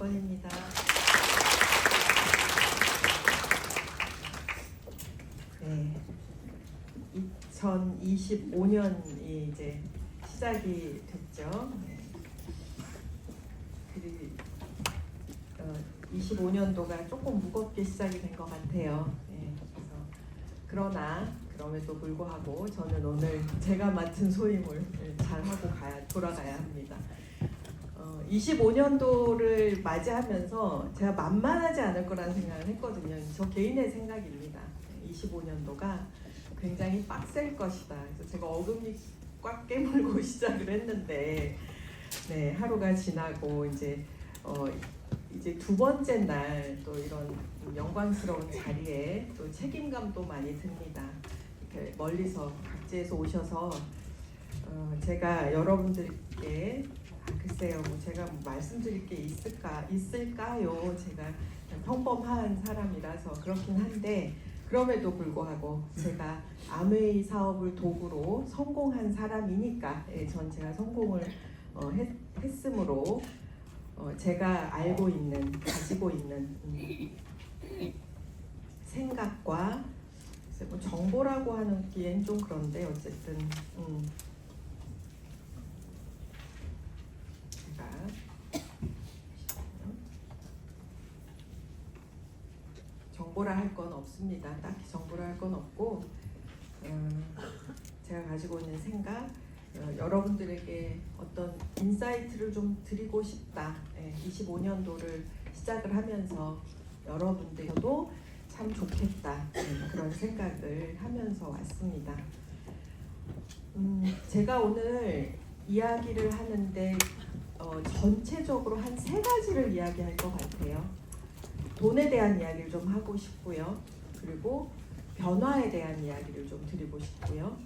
박건입니다. 네, 2025년이 이제 시작이 됐죠. 네. 25년도가 조금 무겁게 시작이 된 것 같아요. 네, 그래서 그럼에도 불구하고 저는 오늘 제가 맡은 소임을 잘하고 돌아가야 합니다. 25년도를 맞이하면서 제가 만만하지 않을 거라는 생각을 했거든요. 저 개인의 생각입니다. 25년도가 굉장히 빡셀 것이다. 그래서 제가 어금니 꽉 깨물고 시작을 했는데, 네, 하루가 지나고 이제 두 번째 날 또 이런 영광스러운 자리에 또 책임감도 많이 듭니다. 이렇게 멀리서 각지에서 오셔서 제가 여러분들께 글쎄요, 제가 말씀드릴 게 있을까요? 제가 평범한 사람이라서 그렇긴 한데, 그럼에도 불구하고 제가 아메이 사업을 도구로 성공한 사람이니까, 제가 성공을 했으므로 제가 가지고 있는 생각과 뭐 정보라고 하는 기엔 좀 그런데 어쨌든 제가 정보라 할 건 없습니다. 딱히 정보라 할 건 없고 제가 가지고 있는 생각, 여러분들에게 어떤 인사이트를 좀 드리고 싶다. 25년도를 시작을 하면서 여러분들도 참 좋겠다. 그런 생각을 하면서 왔습니다. 제가 오늘 이야기를 하는데 전체적으로 한 3가지를 이야기할 것 같아요. 돈에 대한 이야기를 좀 하고 싶고요. 그리고 변화에 대한 이야기를 좀 드리고 싶고요.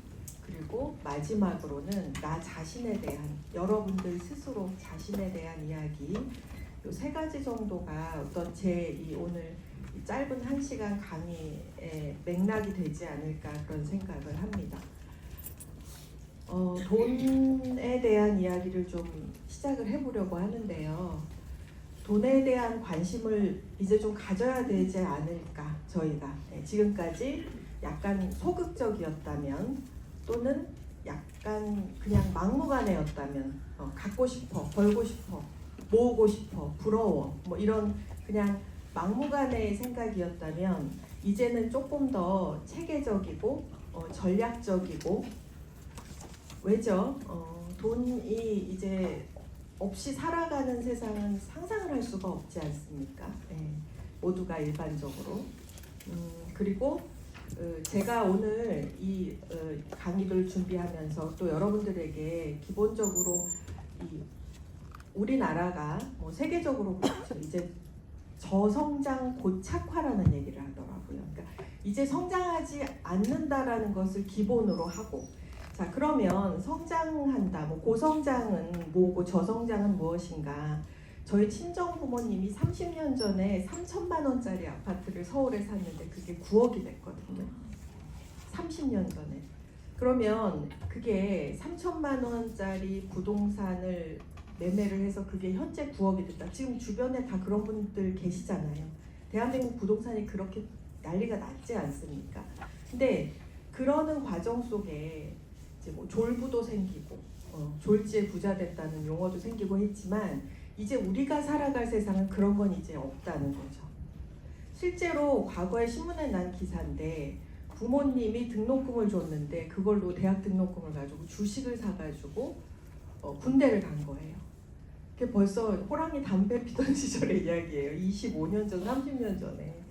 그리고 마지막으로는 나 자신에 대한, 여러분들 스스로 자신에 대한 이야기, 이 3가지 정도가 어떤 오늘 짧은 1시간 강의의 맥락이 되지 않을까 그런 생각을 합니다. 돈에 대한 이야기를 좀 시작을 해보려고 하는데요. 돈에 대한 관심을 이제 좀 가져야 되지 않을까, 저희가. 지금까지 약간 소극적이었다면, 또는 약간 그냥 막무가내였다면, 갖고 싶어, 벌고 싶어, 모으고 싶어, 부러워, 뭐 이런 그냥 막무가내의 생각이었다면, 이제는 조금 더 체계적이고 전략적이고, 왜죠? 돈이 이제 없이 살아가는 세상은 상상을 할 수가 없지 않습니까? 모두가 일반적으로. 그리고 제가 오늘 이 강의를 준비하면서 또 여러분들에게 기본적으로 우리나라가 뭐 세계적으로 그렇죠. 이제 저성장 고착화라는 얘기를 하더라고요. 그러니까 이제 성장하지 않는다라는 것을 기본으로 하고, 자, 그러면 성장한다, 뭐 고성장은 뭐고 저성장은 무엇인가? 저희 친정 부모님이 30년 전에 3천만 원짜리 아파트를 서울에 샀는데 그게 9억이 됐거든요. 30년 전에. 그러면 그게 3천만 원짜리 부동산을 매매를 해서 그게 현재 9억이 됐다. 지금 주변에 다 그런 분들 계시잖아요. 대한민국 부동산이 그렇게 난리가 났지 않습니까? 근데 그러는 과정 속에 이제 뭐 졸부도 생기고 졸지에 부자 됐다는 용어도 생기고 했지만, 이제 우리가 살아갈 세상은 그런 건 이제 없다는 거죠. 실제로 과거에 신문에 난 기사인데, 부모님이 등록금을 줬는데 그걸로 대학 등록금을 가지고 주식을 사가지고 군대를 간 거예요. 그게 벌써 호랑이 담배 피던 시절의 이야기예요. 25년 전, 30년 전에.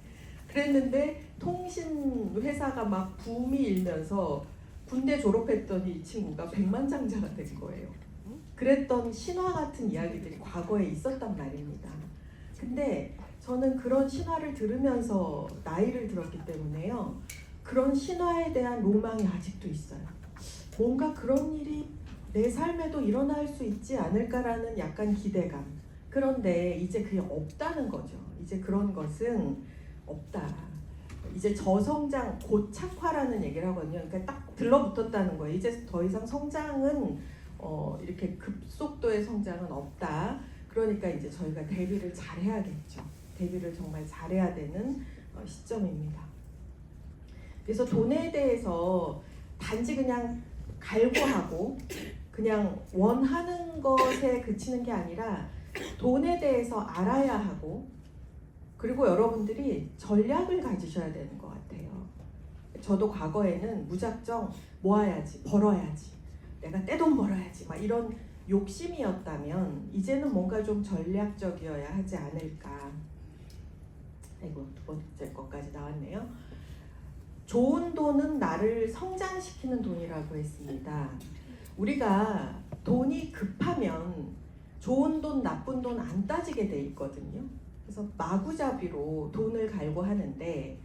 그랬는데 통신 회사가 막 붐이 일면서 군대 졸업했더니 이 친구가 백만장자가 된 거예요. 그랬던 신화 같은 이야기들이 과거에 있었단 말입니다. 근데 저는 그런 신화를 들으면서 나이를 들었기 때문에요, 그런 신화에 대한 로망이 아직도 있어요. 뭔가 그런 일이 내 삶에도 일어날 수 있지 않을까라는 약간 기대감. 그런데 이제 그게 없다는 거죠. 이제 그런 것은 없다. 이제 저성장 고착화라는 얘기를 하거든요. 그러니까 딱 들러붙었다는 거예요. 이제 더 이상 성장은 이렇게 급속도의 성장은 없다. 그러니까 이제 저희가 대비를 잘 해야겠죠. 대비를 정말 잘해야 되는 시점입니다. 그래서 돈에 대해서 단지 그냥 갈구하고 그냥 원하는 것에 그치는 게 아니라 돈에 대해서 알아야 하고, 그리고 여러분들이 전략을 가지셔야 되는 것 같아요. 저도 과거에는 무작정 모아야지, 벌어야지, 내가 떼돈 벌어야지 막 이런 욕심이었다면 이제는 뭔가 좀 전략적이어야 하지 않을까. 아이고, 두 번째 것까지 나왔네요. 좋은 돈은 나를 성장시키는 돈이라고 했습니다. 우리가 돈이 급하면 좋은 돈, 나쁜 돈 안 따지게 돼 있거든요. 그래서 마구잡이로 돈을 갈구하는데,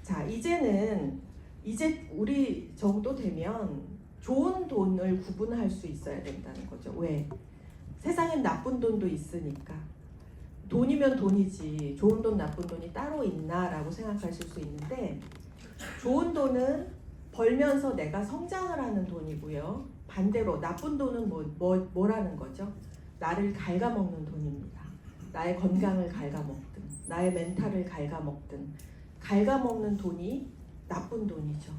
자, 이제 우리 정도 되면 좋은 돈을 구분할 수 있어야 된다는 거죠. 왜? 세상엔 나쁜 돈도 있으니까. 돈이면 돈이지 좋은 돈, 나쁜 돈이 따로 있나라고 생각하실 수 있는데, 좋은 돈은 벌면서 내가 성장을 하는 돈이고요. 반대로 나쁜 돈은 뭐라는 거죠? 나를 갉아먹는 돈입니다. 나의 건강을 갉아먹든 나의 멘탈을 갉아먹든 갉아먹는 돈이 나쁜 돈이죠.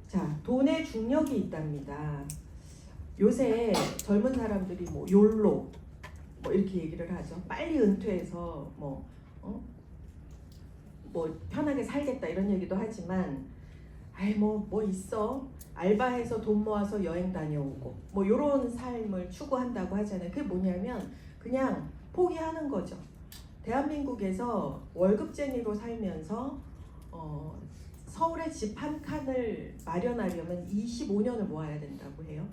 자, 돈의 중력이 있답니다. 요새 젊은 사람들이 뭐 욜로 뭐 이렇게 얘기를 하죠. 빨리 은퇴해서 뭐 편하게 살겠다 이런 얘기도 하지만, 아이 뭐 있어, 알바해서 돈 모아서 여행 다녀오고 뭐 이런 삶을 추구한다고 하잖아요. 그게 뭐냐면 그냥 포기하는 거죠. 대한민국에서 월급쟁이로 살면서 서울에 집 한 칸을 마련하려면 25년을 모아야 된다고 해요.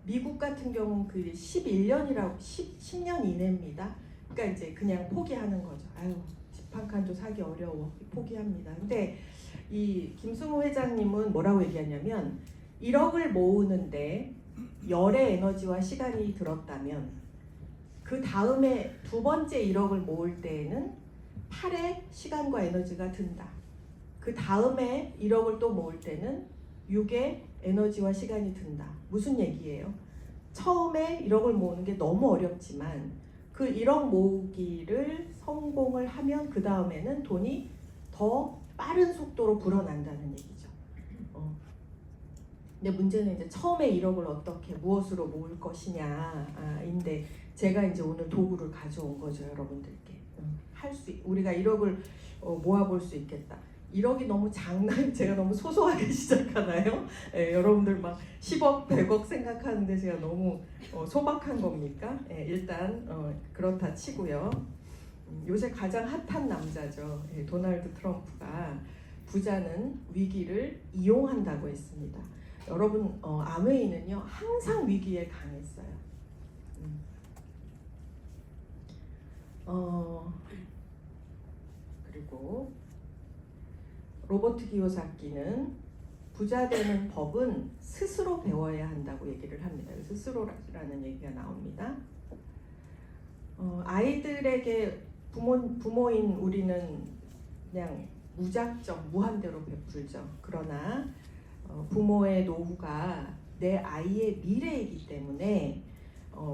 미국 같은 경우는 그 11년이라고 10년 이내입니다. 그러니까 이제 그냥 포기하는 거죠. 아유, 집 한 칸도 사기 어려워. 포기합니다. 근데 이 김승호 회장님은 뭐라고 얘기하냐면 1억을 모으는데 열의 에너지와 시간이 들었다면 그 다음에 두 번째 1억을 모을 때에는 8의 시간과 에너지가 든다. 그 다음에 1억을 또 모을 때는 6의 에너지와 시간이 든다. 무슨 얘기예요? 처음에 1억을 모으는 게 너무 어렵지만 그 1억 모으기를 성공을 하면 그 다음에는 돈이 더 빠른 속도로 불어난다는 얘기죠. 근데 문제는 이제 처음에 1억을 어떻게 무엇으로 모을 것이냐인데, 제가 이제 오늘 도구를 가져온 거죠, 여러분들께. 우리가 1억을 모아볼 수 있겠다. 1억이 너무 제가 너무 소소하게 시작하나요? 여러분들 막 10억, 100억 생각하는데 제가 너무 소박한 겁니까? 일단 그렇다 치고요. 요새 가장 핫한 남자죠. 도널드 트럼프가 부자는 위기를 이용한다고 했습니다. 여러분, 아메이는요 항상 위기에 강했어요. 그리고 로버트 기요사키는 부자 되는 법은 스스로 배워야 한다고 얘기를 합니다. 스스로라는 얘기가 나옵니다. 아이들에게 부모인 우리는 그냥 무작정 무한대로 베풀죠. 그러나 부모의 노후가 내 아이의 미래이기 때문에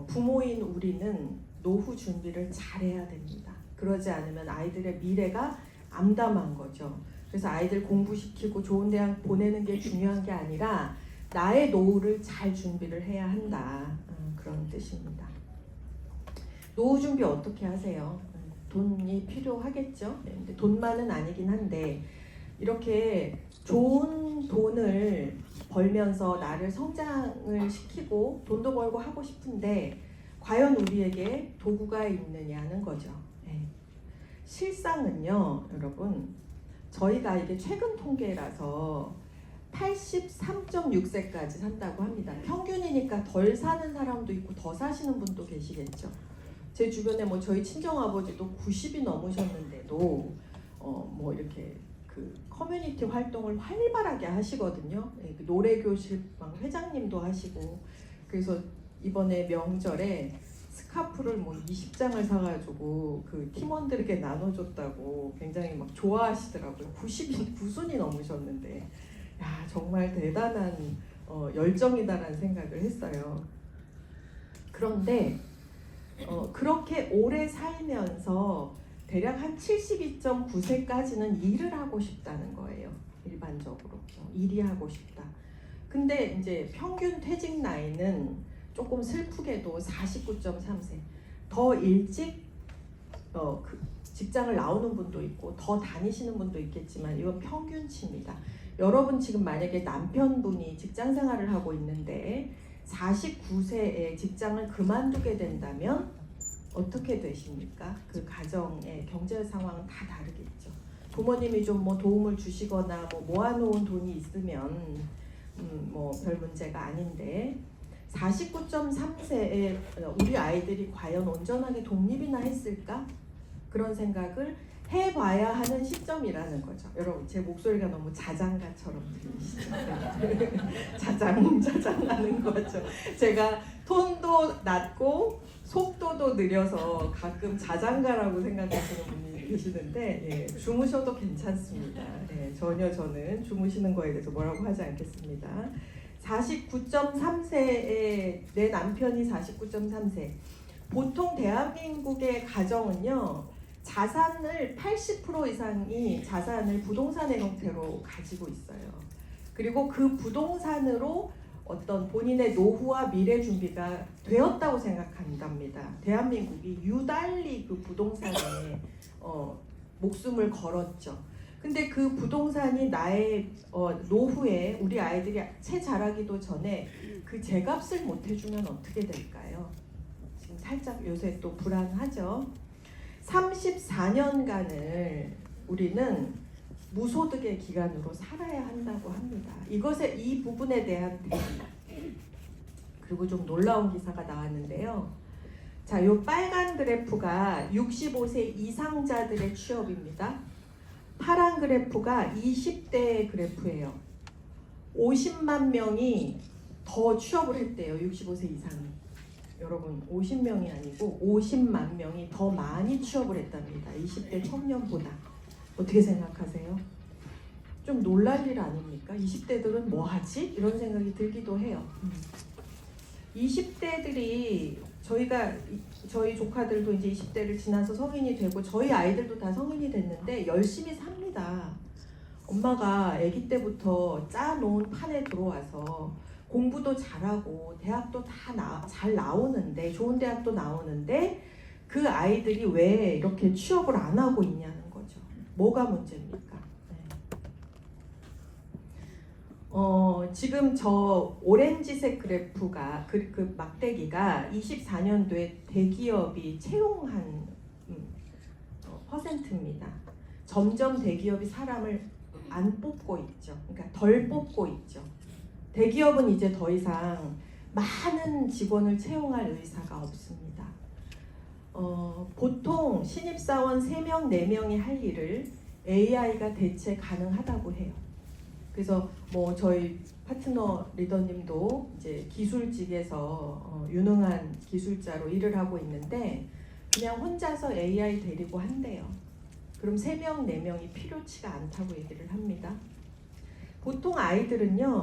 부모인 우리는 노후 준비를 잘해야 됩니다. 그러지 않으면 아이들의 미래가 암담한 거죠. 그래서 아이들 공부시키고 좋은 대학 보내는 게 중요한 게 아니라 나의 노후를 잘 준비를 해야 한다. 그런 뜻입니다. 노후 준비 어떻게 하세요? 돈이 필요하겠죠. 근데 돈만은 아니긴 한데 이렇게 좋은 돈을 벌면서 나를 성장을 시키고 돈도 벌고 하고 싶은데 과연 우리에게 도구가 있느냐는 거죠. 실상은요, 여러분, 저희가 이게 최근 통계라서 83.6세까지 산다고 합니다. 평균이니까 덜 사는 사람도 있고 더 사시는 분도 계시겠죠. 제 주변에 뭐 저희 친정아버지도 90이 넘으셨는데도 뭐 이렇게 그 커뮤니티 활동을 활발하게 하시거든요. 그 노래교실 회장님도 하시고, 그래서 이번에 명절에 스카프를 뭐 20장을 사가지고 그 팀원들에게 나눠줬다고 굉장히 막 좋아하시더라고요. 90순이 넘으셨는데, 야, 정말 대단한 열정이다라는 생각을 했어요. 그런데 그렇게 오래 살면서 대략 한 72.9세까지는 일을 하고 싶다는 거예요. 일반적으로 일이 하고 싶다. 근데 이제 평균 퇴직 나이는 조금 슬프게도 49.3세. 더 일찍 직장을 나오는 분도 있고 더 다니시는 분도 있겠지만 이건 평균치입니다. 여러분 지금 만약에 남편분이 직장 생활을 하고 있는데 49세에 직장을 그만두게 된다면 어떻게 되십니까? 그 가정의 경제 상황은 다 다르겠죠. 부모님이 좀 뭐 도움을 주시거나 뭐 모아놓은 돈이 있으면 뭐 별 문제가 아닌데 49.3세에 우리 아이들이 과연 온전하게 독립이나 했을까? 그런 생각을 해봐야 하는 시점이라는 거죠. 여러분 제 목소리가 너무 자장가처럼 들리시죠? 자장하는 거죠. 제가 톤도 낮고 속도도 느려서 가끔 자장가라고 생각하시는 분이 계시는데 예, 주무셔도 괜찮습니다. 예, 전혀 저는 주무시는 거에 대해서 뭐라고 하지 않겠습니다. 49.3세에 내 남편이 49.3세. 보통 대한민국의 가정은요. 자산을 80% 이상이 자산을 부동산의 형태로 가지고 있어요. 그리고 그 부동산으로 어떤 본인의 노후와 미래 준비가 되었다고 생각한답니다. 대한민국이 유달리 그 부동산에 목숨을 걸었죠. 근데 그 부동산이 나의 노후에 우리 아이들이 채 자라기도 전에 그 제값을 못 해주면 어떻게 될까요? 지금 살짝 요새 또 불안하죠. 34년간을 우리는 무소득의 기간으로 살아야 한다고 합니다. 이 부분에 대한 대비 그리고 좀 놀라운 기사가 나왔는데요. 자, 요 빨간 그래프가 65세 이상자들의 취업입니다. 파란 그래프가 20대 그래프예요. 50만 명이 더 취업을 했대요. 65세 이상이. 여러분 50명이 아니고 50만 명이 더 많이 취업을 했답니다. 20대 청년보다. 어떻게 생각하세요? 좀 놀랄 일 아닙니까? 20대들은 뭐 하지? 이런 생각이 들기도 해요. 20대들이 저희 조카들도 이제 20대를 지나서 성인이 되고 저희 아이들도 다 성인이 됐는데 열심히 삽니다. 엄마가 아기 때부터 짜놓은 판에 들어와서 공부도 잘하고 대학도 다 잘 나오는데 좋은 대학도 나오는데 그 아이들이 왜 이렇게 취업을 안 하고 있냐는 거죠. 뭐가 문제입니까? 지금 저 오렌지색 그래프가 그 막대기가 24년도에 대기업이 채용한 퍼센트입니다. 점점 대기업이 사람을 안 뽑고 있죠. 그러니까 덜 뽑고 있죠. 대기업은 이제 더 이상 많은 직원을 채용할 의사가 없습니다. 보통 신입사원 3명, 4명이 할 일을 AI가 대체 가능하다고 해요. 그래서 뭐 저희 파트너 리더님도 이제 기술직에서 유능한 기술자로 일을 하고 있는데 그냥 혼자서 AI 데리고 한대요. 그럼 3명, 4명이 필요치가 않다고 얘기를 합니다. 보통 아이들은요.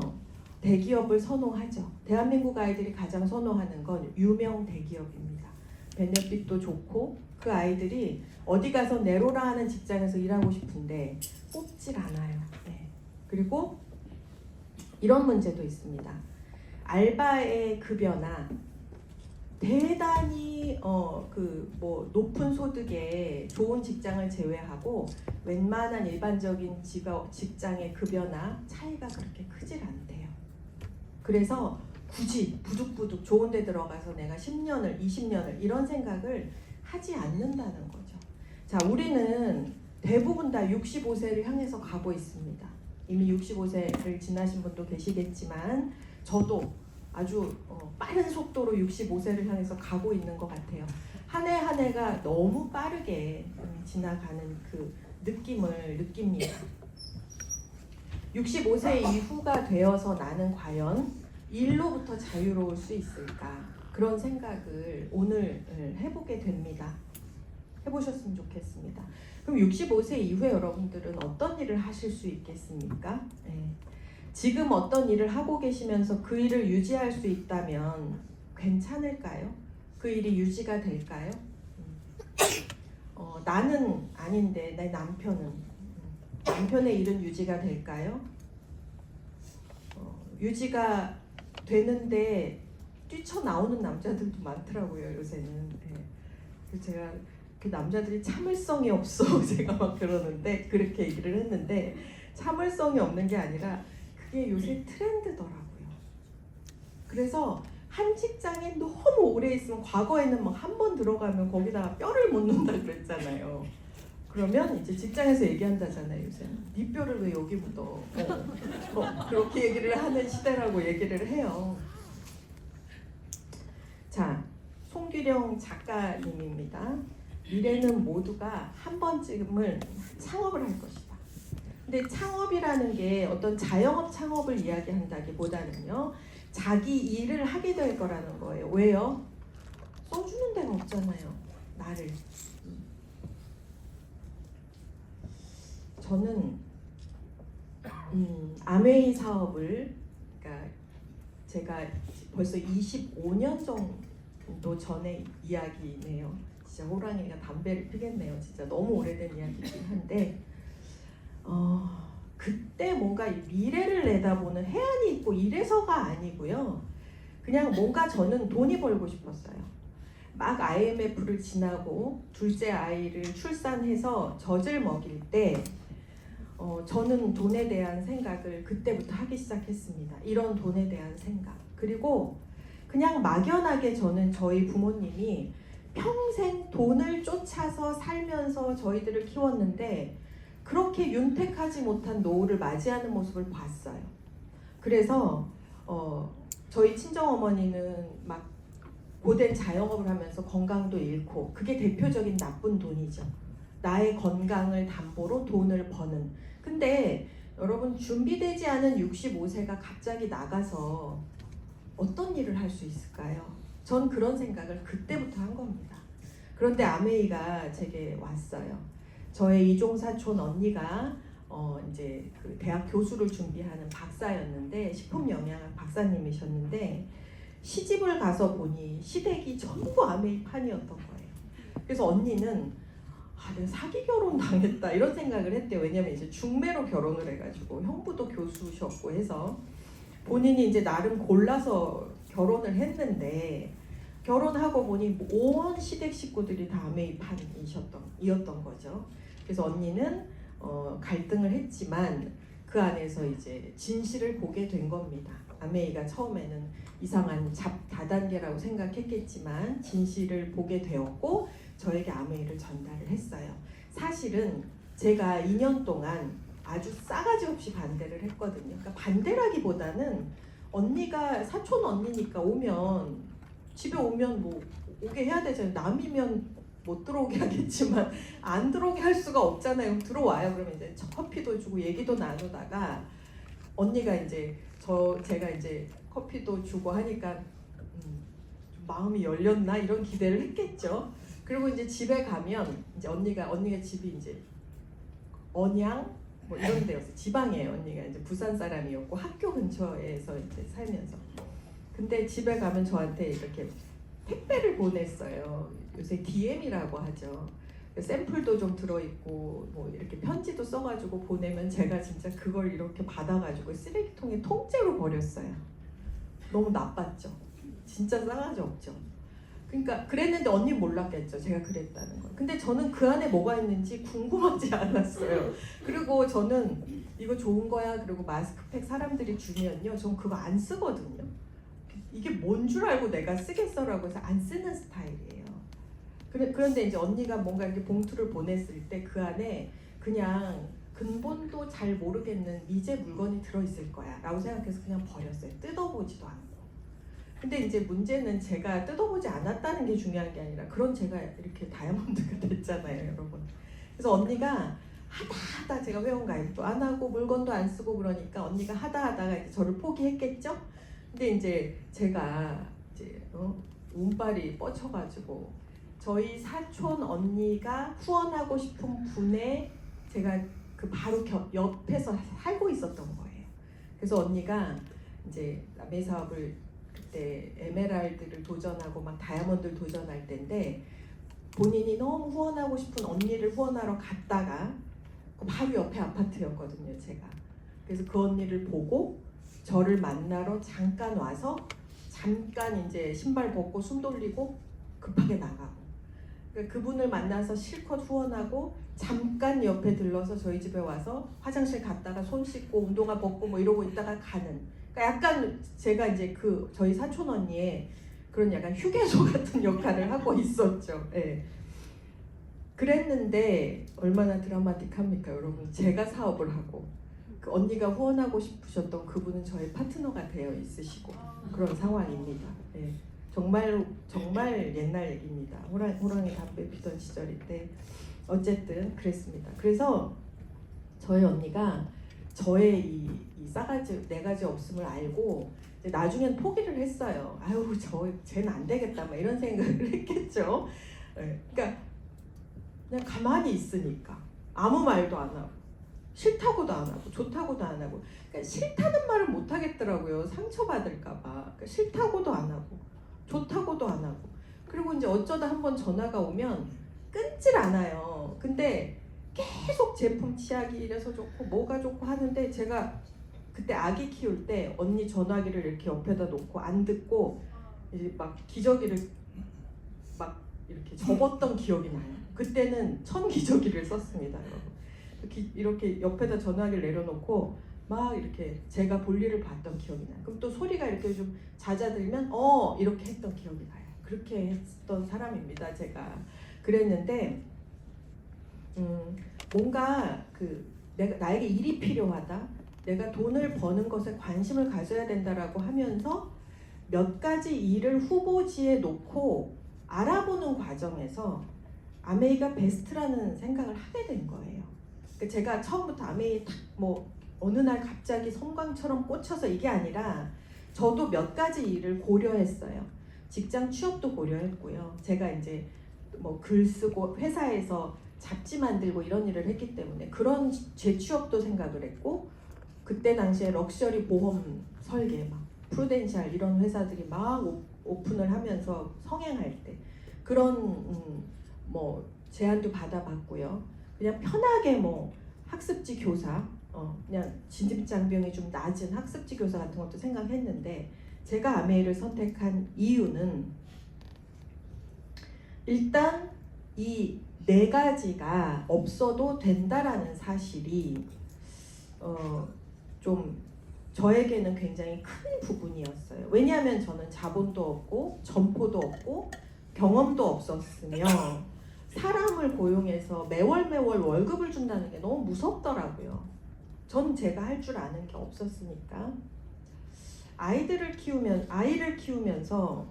대기업을 선호하죠. 대한민국 아이들이 가장 선호하는 건 유명 대기업입니다. 베네핏도 좋고 그 아이들이 어디 가서 내로라 하는 직장에서 일하고 싶은데 뽑질 않아요. 네. 그리고 이런 문제도 있습니다. 알바의 급여나 대단히 높은 소득의 좋은 직장을 제외하고 웬만한 일반적인 직장의 급여나 차이가 그렇게 크질 않대요. 그래서 굳이 부득부득 좋은 데 들어가서 내가 10년을 20년을 이런 생각을 하지 않는다는 거죠. 자, 우리는 대부분 다 65세를 향해서 가고 있습니다. 이미 65세를 지나신 분도 계시겠지만 저도 아주 빠른 속도로 65세를 향해서 가고 있는 것 같아요. 한 해 한 해가 너무 빠르게 지나가는 그 느낌을 느낍니다. 65세 이후가 되어서 나는 과연 일로부터 자유로울 수 있을까? 그런 생각을 오늘 해보게 됩니다. 해보셨으면 좋겠습니다. 그럼 65세 이후에 여러분들은 어떤 일을 하실 수 있겠습니까? 네. 지금 어떤 일을 하고 계시면서 그 일을 유지할 수 있다면 괜찮을까요? 그 일이 유지가 될까요? 나는 아닌데 내 남편의 일은 유지가 될까요? 유지가 되는데 뛰쳐나오는 남자들도 많더라고요, 요새는. 그래서 제가 그 남자들이 참을성이 없어 제가 막 그러는데, 그렇게 얘기를 했는데, 참을성이 없는 게 아니라 그게 요새 트렌드더라고요. 그래서 한 직장에 너무 오래 있으면, 과거에는 막 한 번 들어가면 거기다가 뼈를 못 넣는다 그랬잖아요. 그러면 이제 직장에서 얘기한다잖아요, 요새는. 네 뼈를 왜 여기 묻어? 그렇게 얘기를 하는 시대라고 얘기를 해요. 자, 송규령 작가님입니다. 미래는 모두가 한 번쯤은 창업을 할 것이다. 근데 창업이라는 게 어떤 자영업 창업을 이야기한다기보다는요, 자기 일을 하게 될 거라는 거예요. 왜요? 써주는 데가 없잖아요, 나를. 저는 아메이 사업을, 그러니까 제가 벌써 25년 정도 전의 이야기네요. 진짜 호랑이가 담배를 피겠네요. 진짜 너무 오래된 이야기긴 한데, 그때 뭔가 미래를 내다보는 해안이 있고 이래서가 아니고요. 그냥 뭔가 저는 돈이 벌고 싶었어요. 막 IMF를 지나고 둘째 아이를 출산해서 젖을 먹일 때 저는 돈에 대한 생각을 그때부터 하기 시작했습니다. 이런 돈에 대한 생각. 그리고 그냥 막연하게 저는 저희 부모님이 평생 돈을 쫓아서 살면서 저희들을 키웠는데 그렇게 윤택하지 못한 노후를 맞이하는 모습을 봤어요. 그래서 저희 친정어머니는 막 고된 자영업을 하면서 건강도 잃고, 그게 대표적인 나쁜 돈이죠. 나의 건강을 담보로 돈을 버는. 근데 여러분, 준비되지 않은 65세가 갑자기 나가서 어떤 일을 할 수 있을까요? 전 그런 생각을 그때부터 한 겁니다. 그런데 아메이가 제게 왔어요. 저의 이종사촌 언니가 이제 그 대학 교수를 준비하는 박사였는데, 식품영양학 박사님이셨는데, 시집을 가서 보니 시댁이 전부 아메이판이었던 거예요. 그래서 언니는 내가 사기 결혼 당했다 이런 생각을 했대요. 왜냐면 이제 중매로 결혼을 해가지고, 형부도 교수셨고 해서 본인이 이제 나름 골라서 결혼을 했는데, 결혼하고 보니 온 시댁 식구들이 다 아메이판이었던 거죠. 그래서 언니는 갈등을 했지만 그 안에서 이제 진실을 보게 된 겁니다. 아메이가 처음에는 이상한 다단계라고 생각했겠지만 진실을 보게 되었고 저에게 아메이를 전달을 했어요. 사실은 제가 2년 동안 아주 싸가지 없이 반대를 했거든요. 그러니까 반대라기보다는 언니가 사촌 언니니까 집에 오면 뭐 오게 해야 되잖아요. 남이면 못 들어오게 하겠지만 안 들어오게 할 수가 없잖아요. 들어와요. 그러면 이제 커피도 주고 얘기도 나누다가 언니가 이제 제가 이제 커피도 주고 하니까 마음이 열렸나 이런 기대를 했겠죠. 그리고 이제 집에 가면 이제 언니가 집이 이제 언양 뭐 이런 데였어요. 지방이에요. 언니가 이제 부산 사람이었고 학교 근처에서 이제 살면서. 근데 집에 가면 저한테 이렇게 택배를 보냈어요. 요새 DM이라고 하죠. 샘플도 좀 들어있고 뭐 이렇게 편지도 써가지고 보내면 제가 진짜 그걸 이렇게 받아가지고 쓰레기통에 통째로 버렸어요. 너무 나빴죠. 진짜 싸가지 없죠. 그러니까 그랬는데 언니 몰랐겠죠. 제가 그랬다는 걸. 근데 저는 그 안에 뭐가 있는지 궁금하지 않았어요. 그리고 저는 이거 좋은 거야. 그리고 마스크팩 사람들이 주면요, 전 그거 안 쓰거든요. 이게 뭔 줄 알고 내가 쓰겠어라고 해서 안 쓰는 스타일이에요. 그런데 이제 언니가 뭔가 이렇게 봉투를 보냈을 때 그 안에 그냥 근본도 잘 모르겠는 미제 물건이 들어있을 거야 라고 생각해서 그냥 버렸어요. 뜯어보지도 않고. 근데 이제 문제는 제가 뜯어보지 않았다는 게 중요한 게 아니라 그런 제가 이렇게 다이아몬드가 됐잖아요, 여러분. 그래서 언니가 하다 제가 회원가입도 안 하고 물건도 안 쓰고 그러니까 언니가 하다가 이제 저를 포기했겠죠? 근데 이제 제가 이제 운빨이 뻗쳐가지고 저희 사촌 언니가 후원하고 싶은 분에 제가 그 바로 옆에서 살고 있었던 거예요. 그래서 언니가 이제 아메이 사업을 그때 에메랄드를 도전하고 막 다이아몬드를 도전할 때인데 본인이 너무 후원하고 싶은 언니를 후원하러 갔다가 바로 옆에 아파트였거든요, 제가. 그래서 그 언니를 보고 저를 만나러 잠깐 와서 잠깐 이제 신발 벗고 숨 돌리고 급하게 나가고, 그러니까 그분을 만나서 실컷 후원하고 잠깐 옆에 들러서 저희 집에 와서 화장실 갔다가 손 씻고 운동화 벗고 뭐 이러고 있다가 가는, 그러니까 약간 제가 이제 그 저희 사촌 언니의 그런 약간 휴게소 같은 역할을 하고 있었죠. 예. 그랬는데 얼마나 드라마틱합니까, 여러분? 제가 사업을 하고 그 언니가 후원하고 싶으셨던 그분은 저의 파트너가 되어 있으시고 그런 상황입니다. 예. 정말 옛날 얘기입니다. 호랑이 담배 피던 시절인데 어쨌든 그랬습니다. 그래서 저희 언니가 저의 이 싸가지 네 가지 없음을 알고 이제 나중엔 포기를 했어요. 아유, 쟤는 안 되겠다 막 이런 생각을 했겠죠. 예. 그러니까 그냥 가만히 있으니까 아무 말도 안 하고 싫다고도 안 하고 좋다고도 안 하고, 그러니까 싫다는 말을 못 하겠더라고요. 상처받을까 봐. 그러니까 싫다고도 안 하고 좋다고도 안 하고, 그리고 이제 어쩌다 한번 전화가 오면 끊질 않아요. 근데 계속 제품 치약이 이래서 좋고 뭐가 좋고 하는데 제가 그때 아기 키울 때 언니 전화기를 이렇게 옆에다 놓고 안 듣고 이제 막 기저귀를 막 이렇게 접었던 기억이 나요. 그때는 천기저귀를 썼습니다, 여러분. 이렇게 옆에다 전화기를 내려놓고 막 이렇게 제가 볼일을 봤던 기억이 나요. 그럼 또 소리가 이렇게 좀 잦아들면 이렇게 했던 기억이 나요. 그렇게 했던 사람입니다, 제가. 그랬는데 뭔가 나에게 일이 필요하다, 내가 돈을 버는 것에 관심을 가져야 된다라고 하면서 몇 가지 일을 후보지에 놓고 알아보는 과정에서 아메이가 베스트라는 생각을 하게 된 거예요. 그러니까 제가 처음부터 아메이 뭐 어느 날 갑자기 섬광처럼 꽂혀서 이게 아니라 저도 몇 가지 일을 고려했어요. 직장 취업도 고려했고요. 제가 이제 뭐 글 쓰고 회사에서 잡지 만들고 이런 일을 했기 때문에 그런 재취업도 생각을 했고, 그때 당시에 럭셔리 보험 설계 막 프루덴셜 이런 회사들이 막 오픈을 하면서 성행할 때 그런 뭐 제안도 받아봤고요. 그냥 편하게 뭐 학습지 교사, 그냥 진입장벽이 좀 낮은 학습지 교사 같은 것도 생각했는데, 제가 아메이를 선택한 이유는 일단 이 네 가지가 없어도 된다라는 사실이 좀 저에게는 굉장히 큰 부분이었어요. 왜냐하면 저는 자본도 없고 점포도 없고 경험도 없었으며 사람을 고용해서 매월 월급을 준다는 게 너무 무섭더라고요. 전 제가 할 줄 아는 게 없었으니까. 아이를 키우면서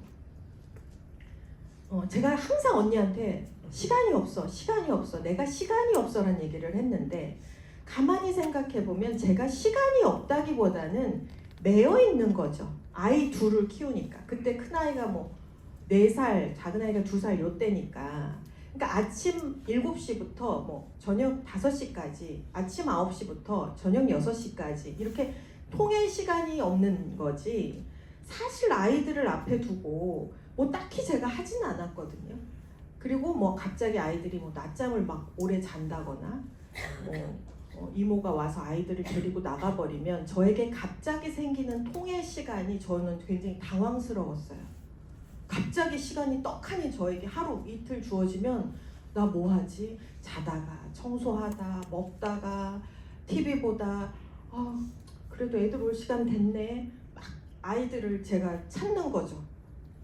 제가 항상 언니한테 시간이 없어 내가 시간이 없어라는 얘기를 했는데, 가만히 생각해보면 제가 시간이 없다기보다는 매여 있는 거죠. 아이 둘을 키우니까. 그때 큰아이가 뭐 4살, 작은아이가 2살 요때니까. 그러니까 아침 7시부터 뭐 저녁 5시까지, 아침 9시부터 저녁 6시까지 이렇게 통일 시간이 없는 거지, 사실 아이들을 앞에 두고 뭐 딱히 제가 하진 않았거든요. 그리고 뭐 갑자기 아이들이 뭐 낮잠을 막 오래 잔다거나 이모가 와서 아이들을 데리고 나가버리면 저에게 갑자기 생기는 통일 시간이 저는 굉장히 당황스러웠어요. 갑자기 시간이 떡하니 저에게 하루 이틀 주어지면 나 뭐하지? 자다가 청소하다 먹다가 TV 보다 그래도 애들 올 시간 됐네, 막 아이들을 제가 찾는 거죠.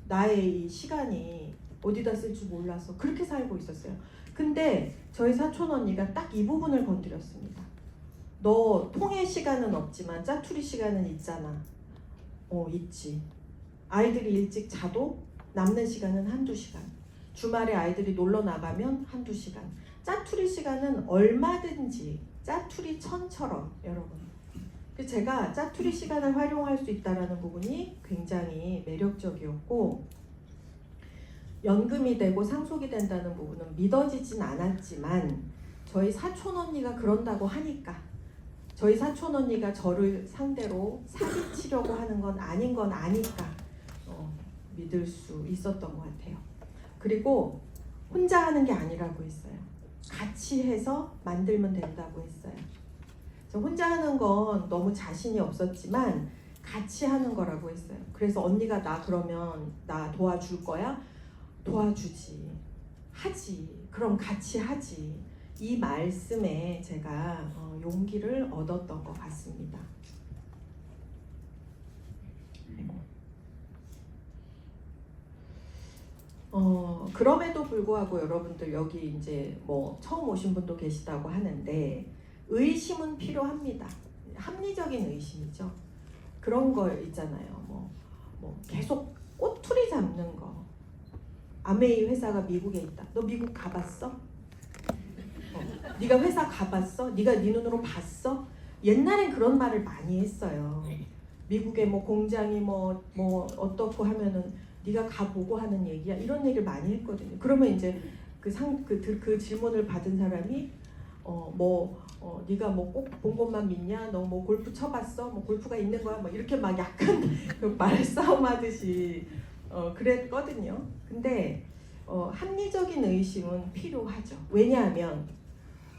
나의 이 시간이 어디다 쓸 줄 몰라서 그렇게 살고 있었어요. 근데 저희 사촌 언니가 딱 이 부분을 건드렸습니다. 너 통일 시간은 없지만 짜투리 시간은 있잖아. 있지. 아이들이 일찍 자도 남는 시간은 1-2시간. 주말에 아이들이 놀러 나가면 1-2시간. 짜투리 시간은 얼마든지 짜투리천처럼, 여러분. 제가 짜투리 시간을 활용할 수 있다는 부분이 굉장히 매력적이었고, 연금이 되고 상속이 된다는 부분은 믿어지진 않았지만 저희 사촌 언니가 그런다고 하니까, 저희 사촌 언니가 저를 상대로 사기치려고 하는 건 아닌 건 아니까 믿을 수 있었던 것 같아요. 그리고 혼자 하는 게 아니라고 했어요. 같이 해서 만들면 된다고 했어요. 그래서 혼자 하는 건 너무 자신이 없었지만 같이 하는 거라고 했어요. 그래서 언니가 나 그러면 나 도와줄 거야? 도와주지. 하지. 그럼 같이 하지. 이 말씀에 제가 용기를 얻었던 것 같습니다. 그럼에도 불구하고 여러분들 여기 이제 뭐 처음 오신 분도 계시다고 하는데 의심은 필요합니다. 합리적인 의심이죠. 그런 거 있잖아요. 뭐 계속 꼬투리 잡는 거. 아메이 회사가 미국에 있다. 너 미국 가봤어? 네가 회사 가봤어? 네가 네 눈으로 봤어? 옛날엔 그런 말을 많이 했어요. 미국에 뭐 공장이 뭐 어떻고 하면은 네가 가보고 하는 얘기야. 이런 얘기를 많이 했거든요. 그러면 이제 그 질문을 받은 사람이 네가 뭐 꼭 본 것만 믿냐? 너 뭐 골프 쳐봤어? 뭐 골프가 있는 거야? 뭐 이렇게 막 약간 그 말싸움 하듯이 그랬거든요. 근데 합리적인 의심은 필요하죠. 왜냐하면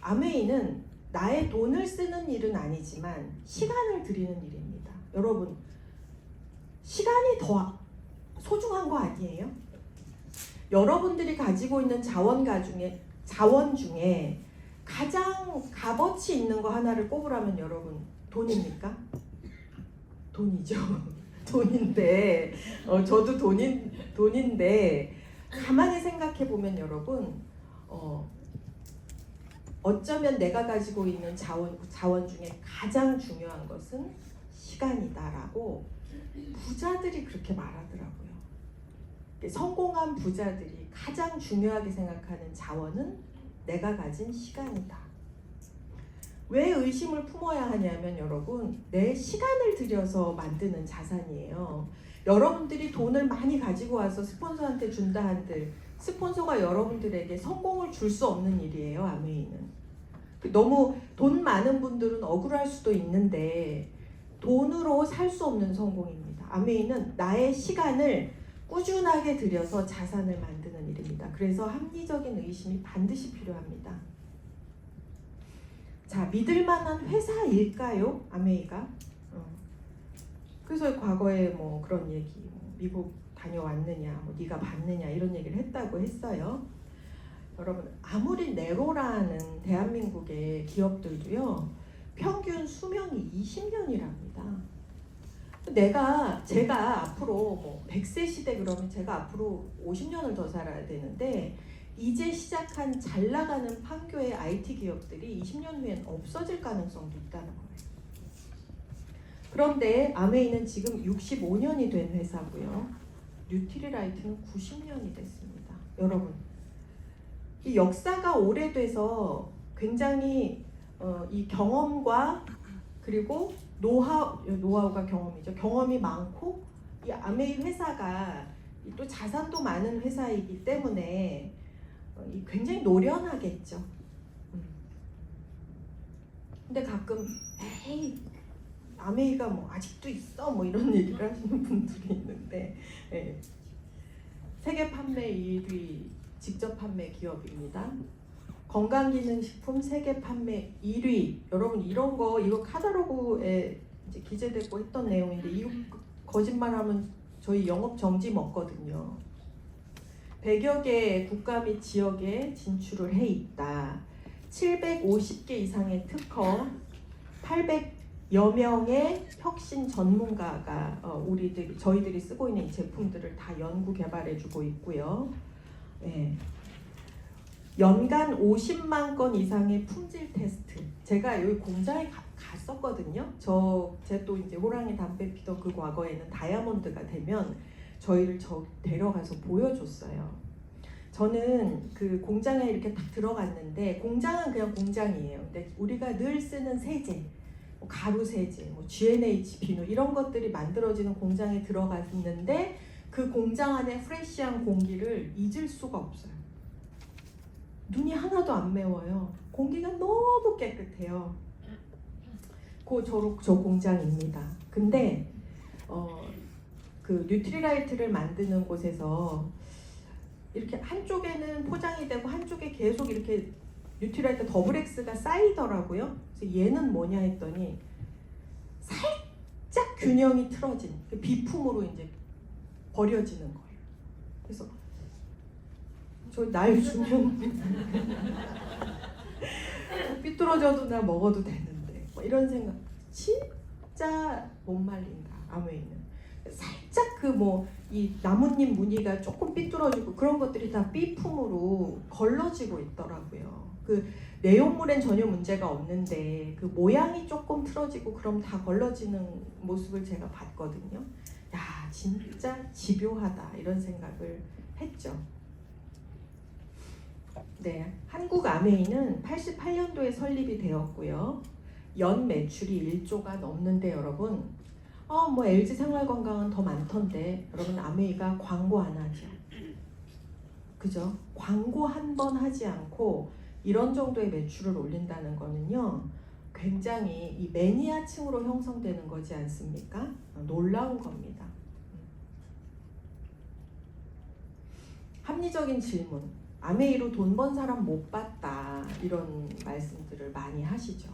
아메이는 나의 돈을 쓰는 일은 아니지만 시간을 들이는 일입니다. 여러분, 시간이 더 소중한 거 아니에요? 여러분들이 가지고 있는 자원 중에 가장 값어치 있는 거 하나를 꼽으라면 여러분 돈입니까? 돈이죠. 돈인데 저도 돈인데 가만히 생각해 보면 여러분 어쩌면 내가 가지고 있는 자원 중에 가장 중요한 것은 시간이다라고 부자들이 그렇게 말하더라고요. 성공한 부자들이 가장 중요하게 생각하는 자원은 내가 가진 시간이다. 왜 의심을 품어야 하냐면 여러분 내 시간을 들여서 만드는 자산이에요. 여러분들이 돈을 많이 가지고 와서 스폰서한테 준다 한들 스폰서가 여러분들에게 성공을 줄 수 없는 일이에요. 아메이는. 너무 돈 많은 분들은 억울할 수도 있는데 돈으로 살 수 없는 성공입니다. 아메이는 나의 시간을 꾸준하게 들여서 자산을 만드는 일입니다. 그래서 합리적인 의심이 반드시 필요합니다. 자, 믿을 만한 회사일까요? 아메이가? 그래서 과거에 뭐 그런 얘기, 미국 다녀왔느냐, 네가 봤느냐 이런 얘기를 했다고 했어요. 여러분 아무리 네로라는 대한민국의 기업들도요 평균 수명이 20년이랍니다. 제가 앞으로 100세 시대 그러면 제가 앞으로 50년을 더 살아야 되는데 이제 시작한 잘 나가는 판교의 IT 기업들이 20년 후엔 없어질 가능성도 있다는 거예요. 그런데 아메이는 지금 65년이 된 회사고요. 뉴트리라이트는 90년이 됐습니다. 여러분 이 역사가 오래돼서 굉장히 이 경험과 그리고 노하우가 경험이죠. 경험이 많고 이 아메이 회사가 또 자산도 많은 회사이기 때문에 굉장히 노련하겠죠. 근데 가끔 에이 아메이가 뭐 아직도 있어 뭐 이런 얘기를 하시는 분들이 있는데 세계 판매 1위 직접 판매 기업입니다. 건강기능식품 세계 판매 1위. 여러분 이거 카탈로그에 이제 기재되고 했던 내용인데 이거 거짓말하면 저희 영업 정지 먹거든요. 100여 개 국가 및 지역에 진출을 해 있다. 750개 이상의 특허, 800여 명의 혁신 전문가가 저희들이 쓰고 있는 이 제품들을 다 연구 개발해주고 있고요. 네. 연간 50만 건 이상의 품질 테스트. 제가 여기 공장에 갔었거든요. 제 또 이제 호랑이 담배 피던 그 과거에는 다이아몬드가 되면 저희를 데려가서 보여줬어요. 저는 그 공장에 이렇게 딱 들어갔는데 공장은 그냥 공장이에요. 근데 우리가 늘 쓰는 세제, 가루 세제, GNH 비누 이런 것들이 만들어지는 공장에 들어갔는데 그 공장 안에 프레시한 공기를 잊을 수가 없어요. 눈이 하나도 안 매워요. 공기가 너무 깨끗해요. 저 공장입니다. 근데 그 뉴트리라이트를 만드는 곳에서 이렇게 한쪽에는 포장이 되고 한쪽에 계속 이렇게 뉴트리라이트 더블 X가 쌓이더라고요. 그래서 얘는 뭐냐 했더니 살짝 균형이 틀어진 비품으로 이제 버려지는 거예요. 그래서 저 날 주면 삐뚤어져도 나 먹어도 되는데 뭐 이런 생각. 진짜 못 말린다 아메이는. 살짝 그 뭐 이 나뭇잎 무늬가 조금 삐뚤어지고 그런 것들이 다 B품으로 걸러지고 있더라고요. 그 내용물엔 전혀 문제가 없는데 그 모양이 조금 틀어지고 그럼 다 걸러지는 모습을 제가 봤거든요. 야, 진짜 집요하다 이런 생각을 했죠. 네, 한국 아메이는 88년도에 설립이 되었고요. 연 매출이 1조가 넘는데 여러분, 뭐 LG 생활건강은 더 많던데 여러분 아메이가 광고 안 하죠. 그죠? 광고 한 번 하지 않고 이런 정도의 매출을 올린다는 거는요, 굉장히 이 매니아층으로 형성되는 거지 않습니까? 놀라운 겁니다. 합리적인 질문. 아메이로 돈 번 사람 못 봤다 이런 말씀들을 많이 하시죠.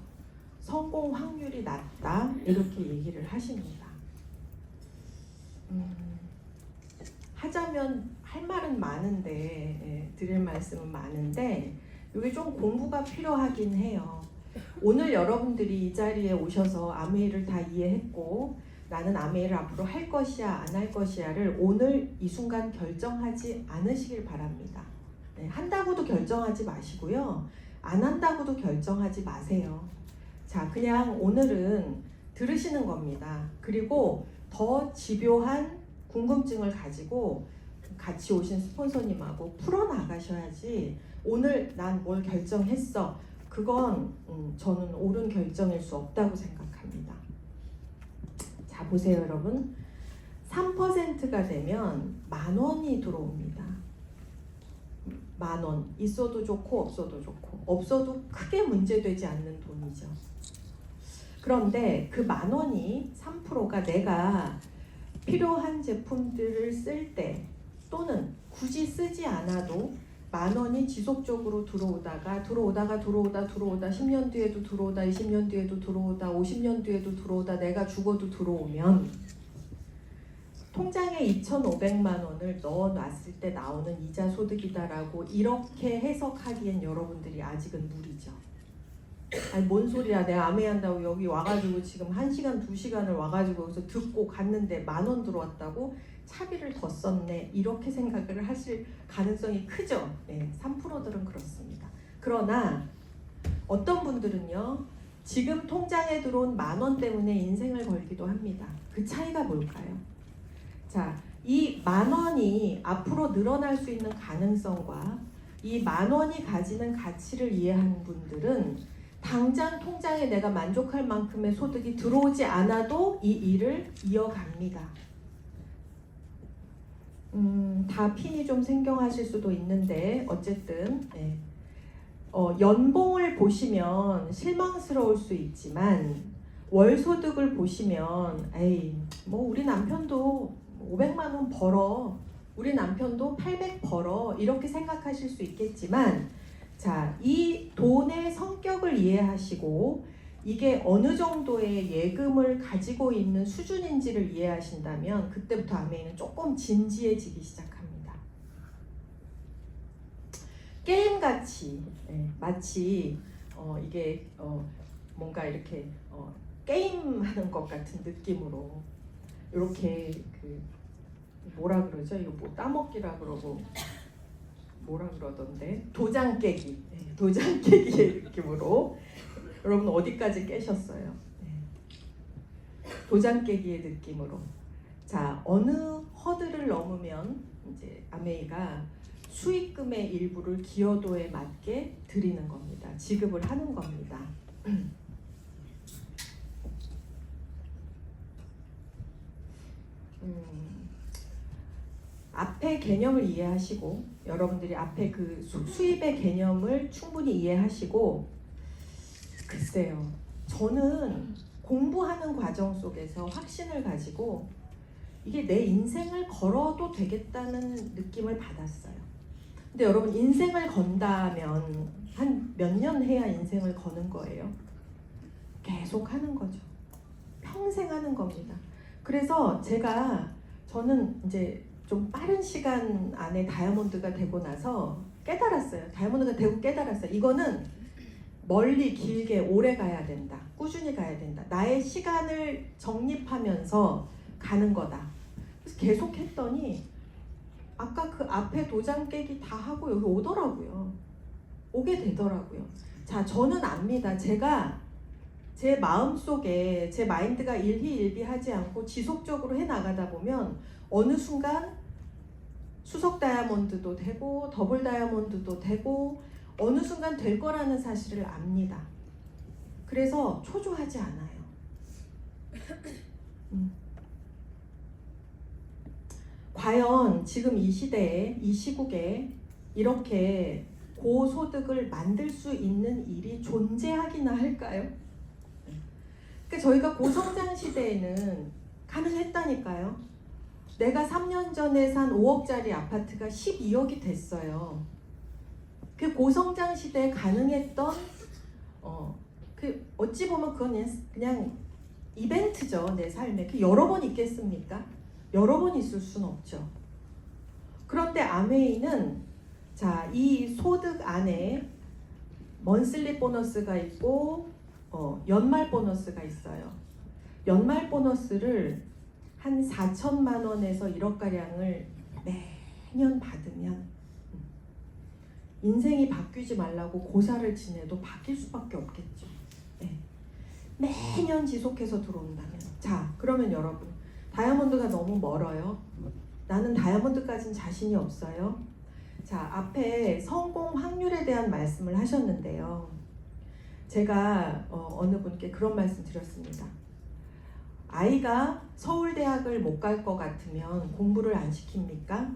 성공 확률이 낮다 이렇게 얘기를 하십니다. 하자면 할 말은 많은데 드릴 말씀은 많은데 이게 좀 공부가 필요하긴 해요. 오늘 여러분들이 이 자리에 오셔서 아메이를 다 이해했고 나는 아메이를 앞으로 할 것이야 안 할 것이야를 오늘 이 순간 결정하지 않으시길 바랍니다. 한다고도 결정하지 마시고요. 안 한다고도 결정하지 마세요. 자, 그냥 오늘은 들으시는 겁니다. 그리고 더 집요한 궁금증을 가지고 같이 오신 스폰서님하고 풀어나가셔야지 오늘 난 뭘 결정했어. 그건 저는 옳은 결정일 수 없다고 생각합니다. 자, 보세요 여러분. 3%가 되면 10,000원이 들어옵니다. 10,000원. 있어도 좋고 없어도 좋고 없어도 크게 문제되지 않는 돈이죠. 그런데 그 10,000원이 3%가 내가 필요한 제품들을 쓸 때 또는 굳이 쓰지 않아도 10,000원이 지속적으로 들어오다 10년 뒤에도 들어오다 20년 뒤에도 들어오다 50년 뒤에도 들어오다 내가 죽어도 들어오면 통장에 2,500만 원을 넣어놨을 때 나오는 이자 소득이다라고 이렇게 해석하기엔 여러분들이 아직은 무리죠. 아니 뭔 소리야, 내가 아메이한다고 여기 와가지고 지금 1시간 2시간을 와가지고 여기서 듣고 갔는데 10,000원 들어왔다고 차비를 더 썼네 이렇게 생각을 하실 가능성이 크죠. 네, 3%들은 그렇습니다. 그러나 어떤 분들은요 지금 통장에 들어온 10,000원 때문에 인생을 걸기도 합니다. 그 차이가 뭘까요? 자, 이 10,000원이 앞으로 늘어날 수 있는 가능성과 이 10,000원이 가지는 가치를 이해하는 분들은 당장 통장에 내가 만족할 만큼의 소득이 들어오지 않아도 이 일을 이어갑니다. 다 핀이 좀 생경하실 수도 있는데 어쨌든 연봉을 보시면 실망스러울 수 있지만 월 소득을 보시면 에이 뭐 우리 남편도 500만 원 벌어, 우리 남편도 800 벌어 이렇게 생각하실 수 있겠지만 자, 이 돈의 성격을 이해하시고 이게 어느 정도의 예금을 가지고 있는 수준인지를 이해하신다면 그때부터 아메이는 조금 진지해지기 시작합니다. 게임같이 마치 이게 뭔가 이렇게 게임하는 것 같은 느낌으로 이렇게 그 뭐라 그러죠? 이거 뭐 따먹기라 그러고 뭐라 그러던데 도장 깨기, 도장 깨기의 느낌으로 여러분 어디까지 깨셨어요? 도장 깨기의 느낌으로 자 어느 허들을 넘으면 이제 아메이가 수익금의 일부를 기여도에 맞게 드리는 겁니다. 지급을 하는 겁니다. 앞에 개념을 이해하시고 여러분들이 앞에 그 수입의 개념을 충분히 이해하시고 글쎄요 저는 공부하는 과정 속에서 확신을 가지고 이게 내 인생을 걸어도 되겠다는 느낌을 받았어요. 근데 여러분, 인생을 건다면 한 몇 년 해야 인생을 거는 거예요? 계속 하는 거죠. 평생 하는 겁니다. 그래서 저는 이제 좀 빠른 시간 안에 다이아몬드가 되고 나서 깨달았어요. 다이아몬드가 되고 깨달았어요. 이거는 멀리 길게 오래 가야 된다. 꾸준히 가야 된다. 나의 시간을 적립하면서 가는 거다. 그래서 계속 했더니 아까 그 앞에 도장 깨기 다 하고 여기 오더라고요. 오게 되더라고요. 자, 저는 압니다. 제가 제 마음속에 제 마인드가 일희일비하지 않고 지속적으로 해나가다 보면 어느 순간 수석 다이아몬드도 되고 더블 다이아몬드도 되고 어느 순간 될 거라는 사실을 압니다. 그래서 초조하지 않아요. 과연 지금 이 시대에, 이 시국에 이렇게 고소득을 만들 수 있는 일이 존재하기나 할까요? 그러니까 저희가 고성장 시대에는 가능했다니까요. 내가 3년 전에 산 5억짜리 아파트가 12억이 됐어요. 그 고성장 시대에 가능했던 어찌 보면 그건 그냥 이벤트죠. 내 삶에. 그 여러 번 있겠습니까? 여러 번 있을 수는 없죠. 그런데 아메이는 자, 이 소득 안에 먼슬리 보너스가 있고 연말 보너스가 있어요. 연말 보너스를 한 4천만 원에서 1억가량을 매년 받으면 인생이 바뀌지 말라고 고사를 지내도 바뀔 수밖에 없겠죠. 네. 매년 지속해서 들어온다면. 자, 그러면 여러분, 다이아몬드가 너무 멀어요. 나는 다이아몬드까지는 자신이 없어요. 자, 앞에 성공 확률에 대한 말씀을 하셨는데요. 제가 어느 분께 그런 말씀 드렸습니다. 아이가 서울대학을 못 갈 것 같으면 공부를 안 시킵니까?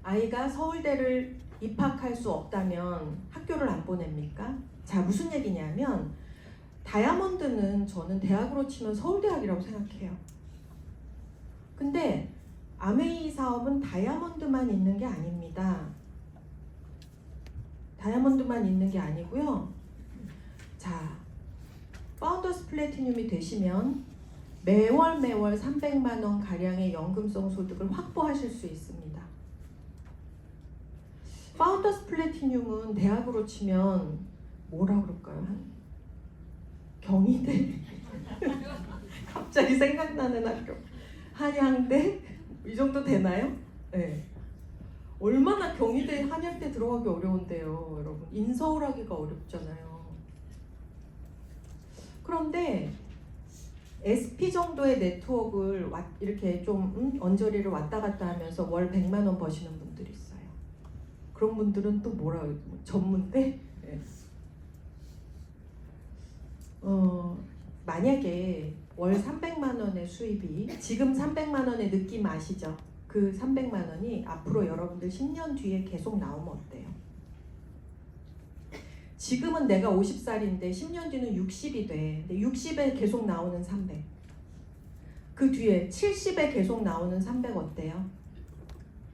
아이가 서울대를 입학할 수 없다면 학교를 안 보냅니까? 자, 무슨 얘기냐면 다이아몬드는 저는 대학으로 치면 서울대학이라고 생각해요. 근데 아메이 사업은 다이아몬드만 있는 게 아닙니다. 다이아몬드만 있는 게 아니고요. 자, 파운더스 플래티늄이 되시면 매월 300만 원 가량의 연금성 소득을 확보하실 수 있습니다. 파운더스 플래티늄은 대학으로 치면 뭐라 그럴까요? 경희대? 갑자기 생각나는 학교. 한양대? 이 정도 되나요? 네. 얼마나 경희대, 한양대 들어가기 어려운데요, 여러분. 인서울하기가 어렵잖아요. 그런데 SP 정도의 네트워크를 이렇게 좀 언저리를 왔다 갔다 하면서 월 100만 원 버시는 분들이 있어요. 그런 분들은 또 전문대? 네. 만약에 월 300만 원의 수입이 지금 300만 원의 느낌 아시죠? 그 300만 원이 앞으로 여러분들 10년 뒤에 계속 나오면 어때요? 지금은 내가 50살인데 10년 뒤는 60이 돼. 근데 60에 계속 나오는 300. 그 뒤에 70에 계속 나오는 300 어때요?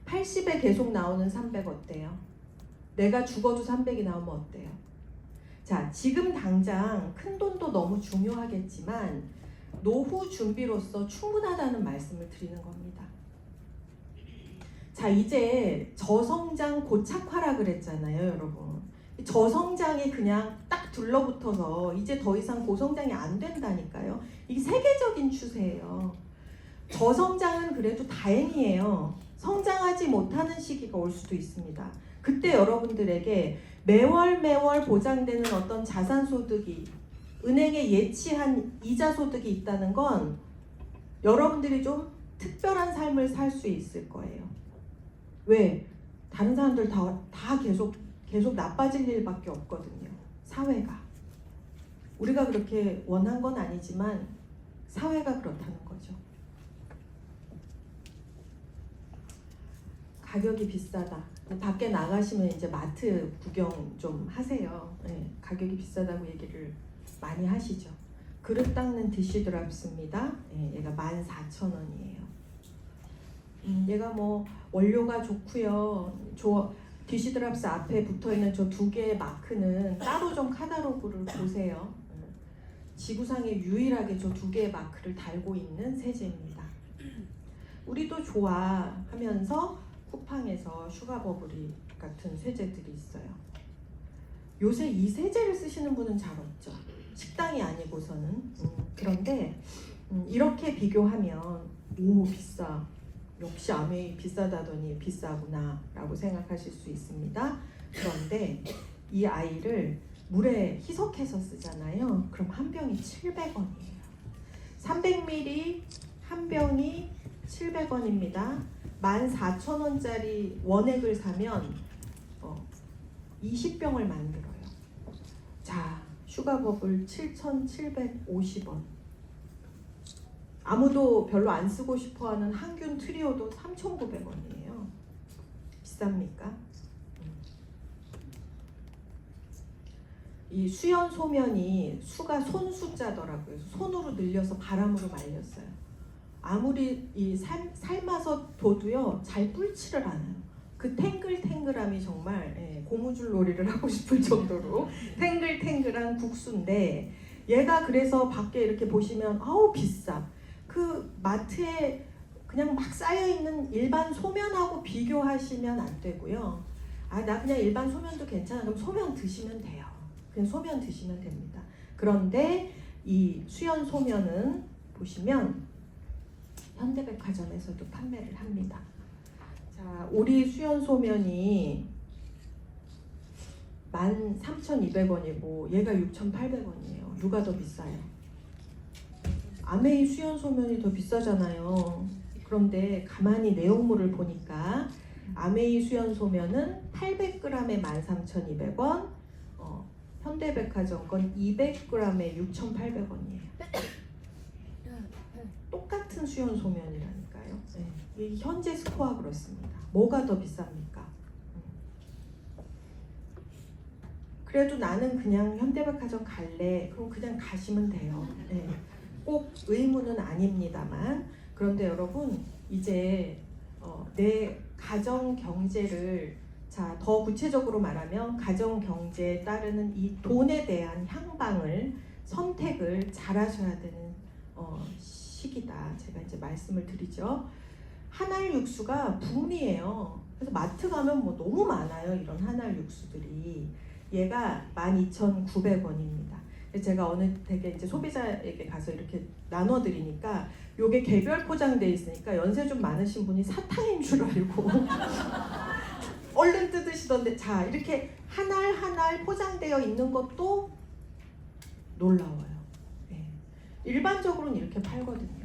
80에 계속 나오는 300 어때요? 내가 죽어도 300이 나오면 어때요? 자, 지금 당장 큰 돈도 너무 중요하겠지만 노후 준비로서 충분하다는 말씀을 드리는 겁니다. 자, 이제 저성장 고착화라 그랬잖아요, 여러분. 저성장이 그냥 딱 둘러붙어서 이제 더 이상 고성장이 안 된다니까요. 이게 세계적인 추세예요. 저성장은 그래도 다행이에요. 성장하지 못하는 시기가 올 수도 있습니다. 그때 여러분들에게 매월 보장되는 어떤 자산 소득이 은행에 예치한 이자 소득이 있다는 건 여러분들이 좀 특별한 삶을 살 수 있을 거예요. 왜? 다른 사람들 다 계속 나빠질 일밖에 없거든요. 사회가. 우리가 그렇게 원한 건 아니지만 사회가 그렇다는 거죠. 가격이 비싸다. 밖에 나가시면 이제 마트 구경 좀 하세요. 네, 가격이 비싸다고 얘기를 많이 하시죠. 그릇 닦는 디시드랍스입니다. 예, 얘가 14,000원이에요. 얘가 뭐 원료가 좋고요. 디시드랍스 앞에 붙어있는 저 두 개의 마크는 따로 좀 카탈로그를 보세요. 지구상에 유일하게 저 두 개의 마크를 달고 있는 세제입니다. 우리도 좋아하면서 쿠팡에서 슈가버블이 같은 세제들이 있어요. 요새 이 세제를 쓰시는 분은 잘 없죠. 식당이 아니고서는. 그런데 이렇게 비교하면 오 비싸. 역시 아메이 비싸다더니 비싸구나 라고 생각하실 수 있습니다. 그런데 이 아이를 물에 희석해서 쓰잖아요. 그럼 한 병이 700원이에요. 300ml 한 병이 700원입니다. 14,000원짜리 원액을 사면 20병을 만들어요. 자, 슈가버블 7,750원. 아무도 별로 안 쓰고 싶어하는 항균 트리오도 3,900원이에요. 비쌉니까? 이 수연 소면이 수가 손수자더라고요. 손으로 늘려서 바람으로 말렸어요. 아무리 이 삶아서 둬도요 잘 불지를 않아요. 그 탱글탱글함이 정말 고무줄 놀이를 하고 싶을 정도로 탱글탱글한 국수인데 얘가 그래서 밖에 이렇게 보시면 아우 비싸. 그 마트에 그냥 막 쌓여있는 일반 소면하고 비교하시면 안 되고요. 아, 나 그냥 일반 소면도 괜찮아. 그럼 소면 드시면 돼요. 그냥 소면 드시면 됩니다. 그런데 이 수연 소면은 보시면 현대백화점에서도 판매를 합니다. 자, 오리 수연 소면이 13,200원이고 얘가 6,800원이에요. 누가 더 비싸요? 아메이 수연 소면이 더 비싸잖아요. 그런데 가만히 내용물을 보니까 아메이 수연 소면은 800g에 13,200원, 현대백화점 건 200g에 6,800원이에요. 똑같은 수연 소면이라니까요. 네. 이 현재 스코어 그렇습니다. 뭐가 더 비쌉니까? 그래도 나는 그냥 현대백화점 갈래. 그럼 그냥 가시면 돼요. 네. 꼭 의무는 아닙니다만. 그런데 여러분 이제 내 가정 경제를 더 구체적으로 말하면 가정 경제에 따르는 이 돈에 대한 향방을 선택을 잘하셔야 되는 시기다. 제가 이제 말씀을 드리죠. 한알 육수가 붐이에요. 그래서 마트 가면 뭐 너무 많아요. 이런 한알 육수들이. 얘가 12,900원입니다. 제가 어느 되게 이제 소비자에게 가서 이렇게 나눠드리니까 요게 개별 포장돼 있으니까 연세 좀 많으신 분이 사탕인 줄 알고 얼른 뜯으시던데, 자 이렇게 한알 한알 포장되어 있는 것도 놀라워요. 네. 일반적으로는 이렇게 팔거든요.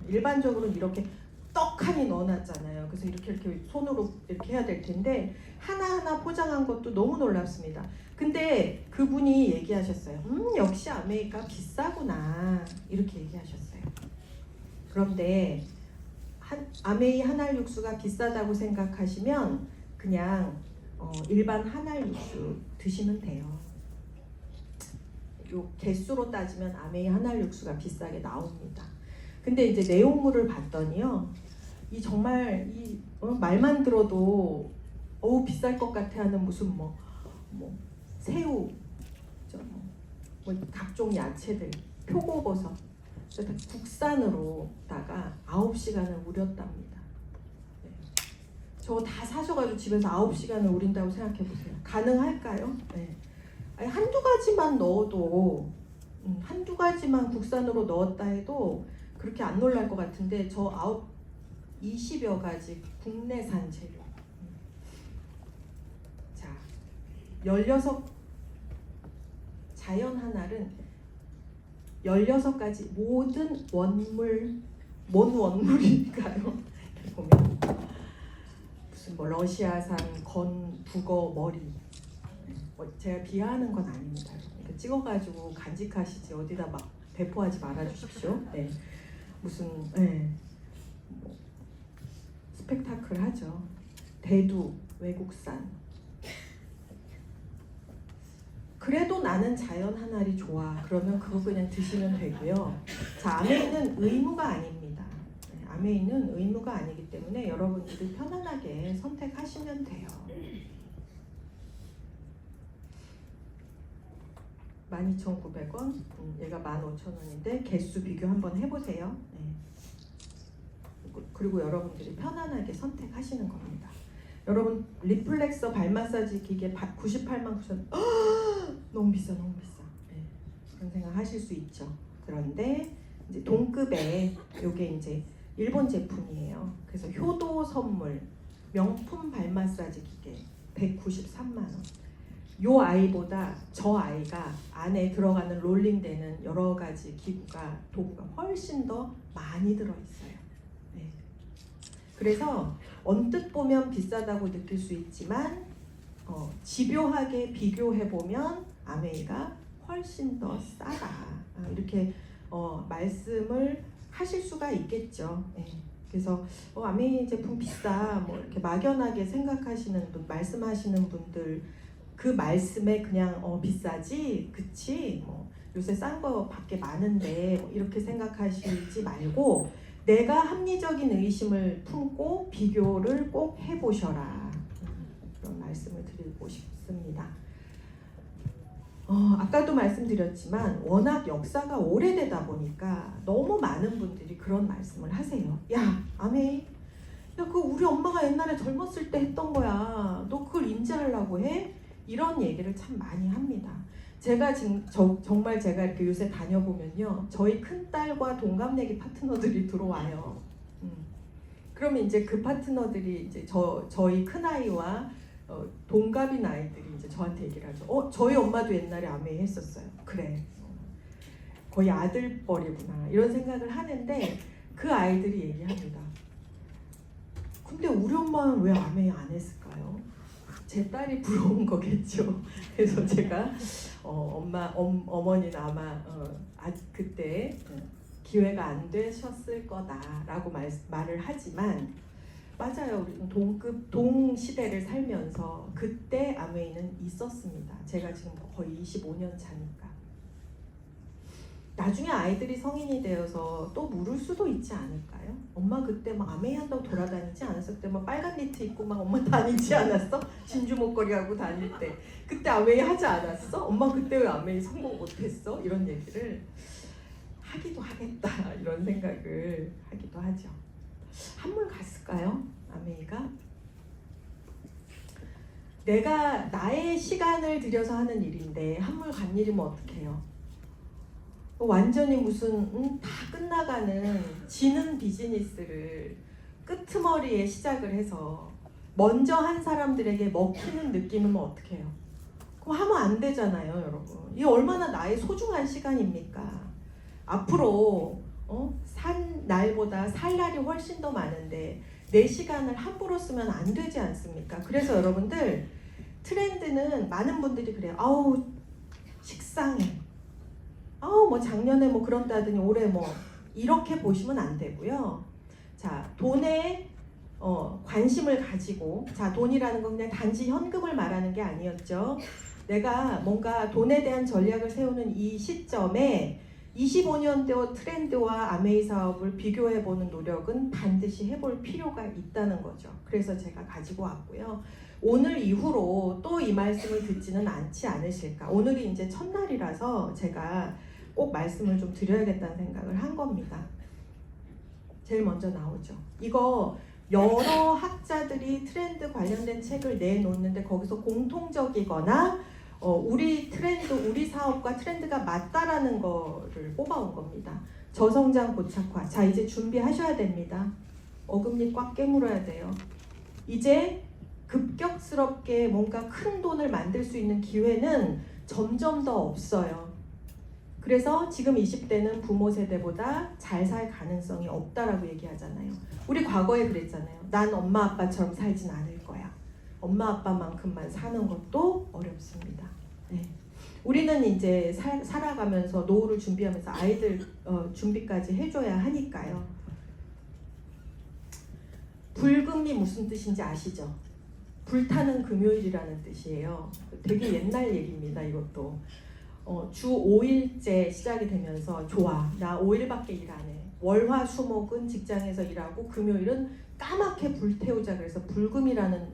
일반적으로는 이렇게 떡하니 넣어놨잖아요. 그래서 이렇게 손으로 이렇게 해야 될 텐데 하나하나 포장한 것도 너무 놀랍습니다. 근데 그분이 얘기하셨어요. 역시 아메리카 비싸구나 이렇게 얘기하셨어요. 그런데 아메이 한알 육수가 비싸다고 생각하시면 그냥 일반 한알 육수 드시면 돼요. 요 개수로 따지면 아메이 한알 육수가 비싸게 나옵니다. 근데 이제 내용물을 봤더니요, 이 정말 말만 들어도 비쌀 것 같아 하는 무슨 뭐 새우, 각종 야채들, 표고버섯, 국산으로다가 9시간을 우렸답니다. 네. 저거 다 사셔가지고 집에서 9시간을 우린다고 생각해보세요. 가능할까요? 네. 아니, 한두 가지만 넣어도 한두 가지만 국산으로 넣었다 해도 그렇게 안 놀랄 것 같은데 20여 가지 국내산 재료. 자, 16 자연 한알은 16가지 모든 원물, 뭔 원물일까요? 보면 무슨 뭐 러시아산 건, 북어, 머리. 제가 비하하는 건 아닙니다. 찍어가지고 간직하시지 어디다 막 배포하지 말아주십시오. 네. 무슨 스펙타클 하죠. 대두 외국산. 그래도 나는 자연 한 알이 좋아. 그러면 그거 그냥 드시면 되고요. 자, 아메이는 의무가 아닙니다. 네, 아메이는 의무가 아니기 때문에 여러분들이 편안하게 선택하시면 돼요. 12,900원, 얘가 15,000원인데 개수 비교 한번 해보세요. 네. 그리고 여러분들이 편안하게 선택하시는 겁니다. 여러분 리플렉서 발 마사지 기계 98만 9천 너무 비싸. 네. 그런 생각 하실 수 있죠. 그런데 이제 동급의 요게 이제 일본 제품이에요. 그래서 효도 선물 명품 발 마사지 기계 193만 원. 요 아이보다 저 아이가 안에 들어가는 롤링되는 여러 가지 기구가 도구가 훨씬 더 많이 들어 있어요. 네. 그래서 언뜻 보면 비싸다고 느낄 수 있지만 집요하게 비교해 보면 아메이가 훨씬 더 싸다. 이렇게 말씀을 하실 수가 있겠죠. 네. 그래서 아메이 제품 비싸 뭐 이렇게 막연하게 생각하시는 분, 말씀하시는 분들 그 말씀에 그냥 비싸지, 그치? 뭐 요새 싼 거 밖에 많은데 뭐 이렇게 생각하시지 말고 내가 합리적인 의심을 품고 비교를 꼭 해보셔라. 그런 말씀을 드리고 싶습니다. 아까도 말씀드렸지만 워낙 역사가 오래되다 보니까 너무 많은 분들이 그런 말씀을 하세요. 야, 아메이, 야, 그거 우리 엄마가 옛날에 젊었을 때 했던 거야. 너 그걸 인지하려고 해? 이런 얘기를 참 많이 합니다. 제가 지금 정말 제가 이렇게 요새 다녀보면요, 저희 큰딸과 동갑내기 파트너들이 들어와요. 그러면 이제 그 파트너들이 이제 저희 큰아이와 동갑인 아이들이 이제 저한테 얘기를 하죠. 저희 엄마도 옛날에 아메이 했었어요. 그래. 거의 아들뻘이구나. 이런 생각을 하는데 그 아이들이 얘기합니다. 근데 우리 엄마는 왜 아메이 안 했을까요? 제 딸이 부러운 거겠죠. 그래서 제가 어머니는 아마 그때 기회가 안 되셨을 거다라고 말을 하지만 맞아요. 우리는 동시대를 살면서 그때 아메이는 있었습니다. 제가 지금 거의 25년 차니까. 나중에 아이들이 성인이 되어서 또 물을 수도 있지 않을까요? 엄마 그때 막 아메이 한다고 돌아다니지 않았어? 그때 막 빨간 니트 입고 막 엄마 다니지 않았어? 진주 목걸이 하고 다닐 때 그때 아메이 하지 않았어? 엄마 그때 왜 아메이 성공 못했어? 이런 얘기를 하기도 하겠다 이런 생각을 하기도 하죠. 한물 갔을까요? 아메이가? 내가 나의 시간을 들여서 하는 일인데 한물 간 일이면 어떡해요? 완전히 무슨 다 끝나가는 지는 비즈니스를 끄트머리에 시작을 해서 먼저 한 사람들에게 먹히는 느낌이면 어떡해요? 그럼 하면 안 되잖아요, 여러분. 이게 얼마나 나의 소중한 시간입니까? 앞으로 산 날보다 살 날이 훨씬 더 많은데 내 시간을 함부로 쓰면 안 되지 않습니까? 그래서 여러분들 트렌드는 많은 분들이 그래요. 아우 식상해. 뭐 작년에 뭐 그런다더니 올해 뭐 이렇게 보시면 안 되고요. 자, 돈에 관심을 가지고, 자, 돈이라는 건 그냥 단지 현금을 말하는 게 아니었죠. 내가 뭔가 돈에 대한 전략을 세우는 이 시점에 25년도 트렌드와 아메이 사업을 비교해보는 노력은 반드시 해볼 필요가 있다는 거죠. 그래서 제가 가지고 왔고요. 오늘 이후로 또 이 말씀을 듣지는 않지 않으실까. 오늘이 이제 첫날이라서 제가 꼭 말씀을 좀 드려야겠다는 생각을 한 겁니다. 제일 먼저 나오죠. 이거 여러 학자들이 트렌드 관련된 책을 내놓는데 거기서 공통적이거나 우리 트렌드, 우리 사업과 트렌드가 맞다라는 거를 뽑아온 겁니다. 저성장 고착화. 자, 이제 준비하셔야 됩니다. 어금니 꽉 깨물어야 돼요. 이제 급격스럽게 뭔가 큰 돈을 만들 수 있는 기회는 점점 더 없어요. 그래서 지금 20대는 부모 세대보다 잘 살 가능성이 없다라고 얘기하잖아요. 우리 과거에 그랬잖아요. 난 엄마 아빠처럼 살진 않을 거야. 엄마 아빠만큼만 사는 것도 어렵습니다. 네. 우리는 이제 살아가면서 노후를 준비하면서 아이들 준비까지 해줘야 하니까요. 불금이 무슨 뜻인지 아시죠? 불타는 금요일이라는 뜻이에요. 되게 옛날 얘기입니다. 이것도 주 5일째 시작이 되면서 좋아, 나 5일밖에 일 안 해. 월화수목은 직장에서 일하고 금요일은 까맣게 불태우자. 그래서 불금이라는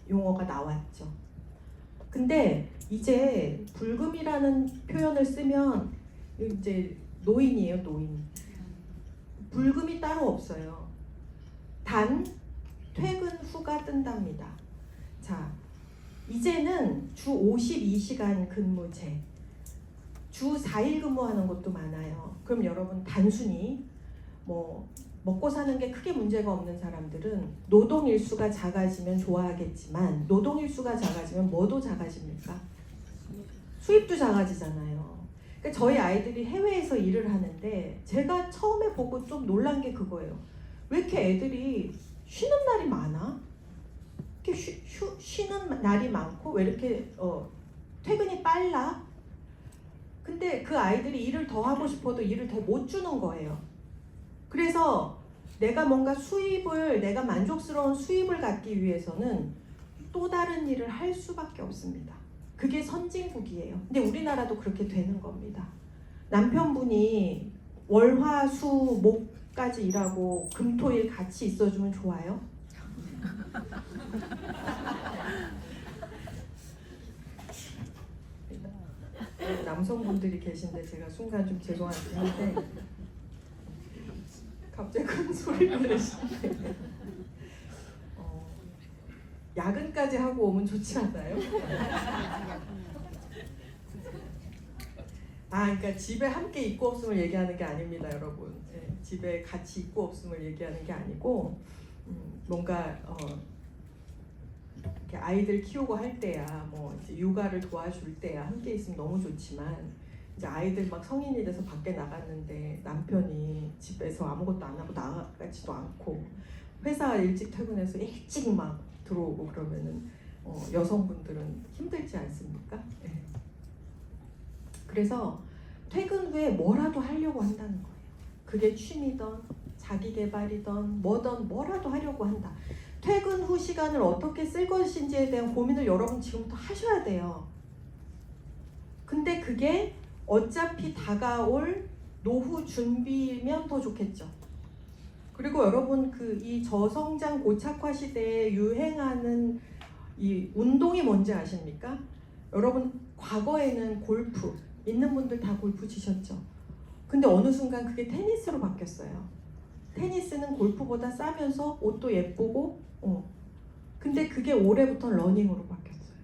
용어가 나왔죠. 근데 이제 불금이라는 표현을 쓰면 이제 노인이에요, 노인. 불금이 따로 없어요. 단 퇴근 후가 뜬답니다. 자, 이제는 주 52시간 근무제, 주 4일 근무하는 곳도 많아요. 그럼 여러분 단순히 뭐 먹고 사는 게 크게 문제가 없는 사람들은 노동일수가 작아지면 좋아하겠지만 노동일수가 작아지면 뭐도 작아집니까? 수입도 작아지잖아요. 그러니까 저희 아이들이 해외에서 일을 하는데 제가 처음에 보고 좀 놀란 게 그거예요. 왜 이렇게 애들이 쉬는 날이 많아? 이렇게 쉬는 날이 많고 왜 이렇게 퇴근이 빨라? 근데 그 아이들이 일을 더 하고 싶어도 일을 더 못 주는 거예요. 그래서 내가 뭔가 내가 만족스러운 수입을 갖기 위해서는 또 다른 일을 할 수밖에 없습니다. 그게 선진국이에요. 근데 우리나라도 그렇게 되는 겁니다. 남편분이 월화수목까지 일하고 금토일 같이 있어주면 좋아요? 남성분들이 계신데 제가 순간 좀 죄송한데 갑자기 큰 소리를 내시는데 야근까지 하고 오면 좋지 않나요? 그러니까 집에 함께 있고 없음을 얘기하는 게 아닙니다, 여러분. 네, 집에 같이 있고 없음을 얘기하는 게 아니고 뭔가 이렇게 아이들 키우고 할 때야, 뭐 이제 육아를 도와줄 때야 함께 있으면 너무 좋지만 이제 아이들 막 성인이 돼서 밖에 나갔는데 남편이 집에서 아무것도 안 하고 나가지도 않고 회사 일찍 퇴근해서 일찍 막 들어오고 그러면은 여성분들은 힘들지 않습니까? 네. 그래서 퇴근 후에 뭐라도 하려고 한다는 거예요. 그게 취미든 자기 개발이든 뭐든 뭐라도 하려고 한다. 퇴근 후 시간을 어떻게 쓸 것인지에 대한 고민을 여러분 지금부터 하셔야 돼요. 근데 그게 어차피 다가올 노후 준비면 더 좋겠죠. 그리고 여러분 이 저성장 고착화 시대에 유행하는 이 운동이 뭔지 아십니까? 여러분 과거에는 골프 있는 분들 다 골프 치셨죠? 근데 어느 순간 그게 테니스로 바뀌었어요. 테니스는 골프보다 싸면서 옷도 예쁘고 근데 그게 올해부터 러닝으로 바뀌었어요.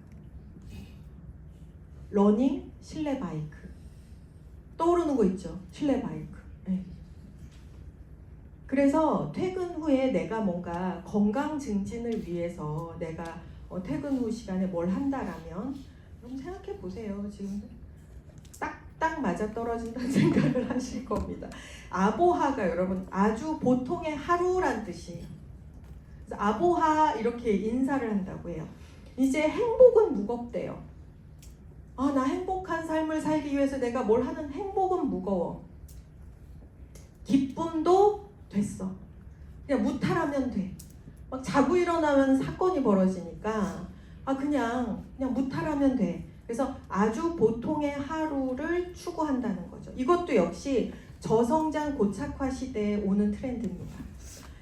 러닝, 실내 바이크. 떠오르는 거 있죠? 실내 바이크. 네. 그래서 퇴근 후에 내가 뭔가 건강 증진을 위해서 내가 퇴근 후 시간에 뭘 한다라면 여러분 생각해 보세요. 지금 딱 맞아 떨어진다는 생각을 하실 겁니다. 아보하가 여러분 아주 보통의 하루란 뜻이에요. 그래서 아보하 이렇게 인사를 한다고 해요. 이제 행복은 무겁대요. 나 행복한 삶을 살기 위해서 내가 뭘 하는 행복은 무거워. 기쁨도 됐어. 그냥 무탈하면 돼. 막 자고 일어나면 사건이 벌어지니까 그냥 무탈하면 돼. 그래서 아주 보통의 하루를 추구한다는 거죠. 이것도 역시 저성장 고착화 시대에 오는 트렌드입니다.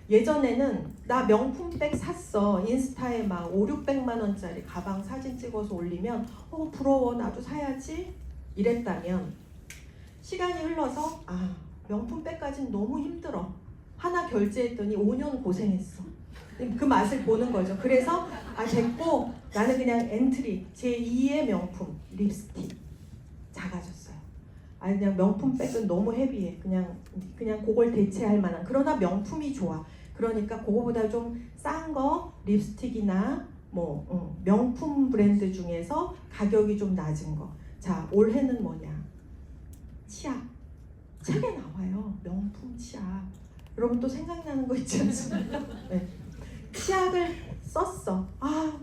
예전에는 나 명품백 샀어. 인스타에 막 500~600만 원짜리 가방 사진 찍어서 올리면 부러워 나도 사야지 이랬다면 시간이 흘러서 명품백까지는 너무 힘들어. 하나 결제했더니 5년 고생했어. 그 맛을 보는 거죠. 그래서 됐고 나는 그냥 엔트리 제2의 명품 립스틱 작아졌어요. 그냥 명품백은 너무 헤비해. 그냥 그걸 대체할 만한. 그러나 명품이 좋아. 그러니까 그거보다 좀 싼 거 립스틱이나 명품 브랜드 중에서 가격이 좀 낮은 거. 자, 올해는 뭐냐? 치약. 책에 나와요. 명품 치약. 여러분 또 생각나는 거 있지 않습니까? 네. 치약을 썼어.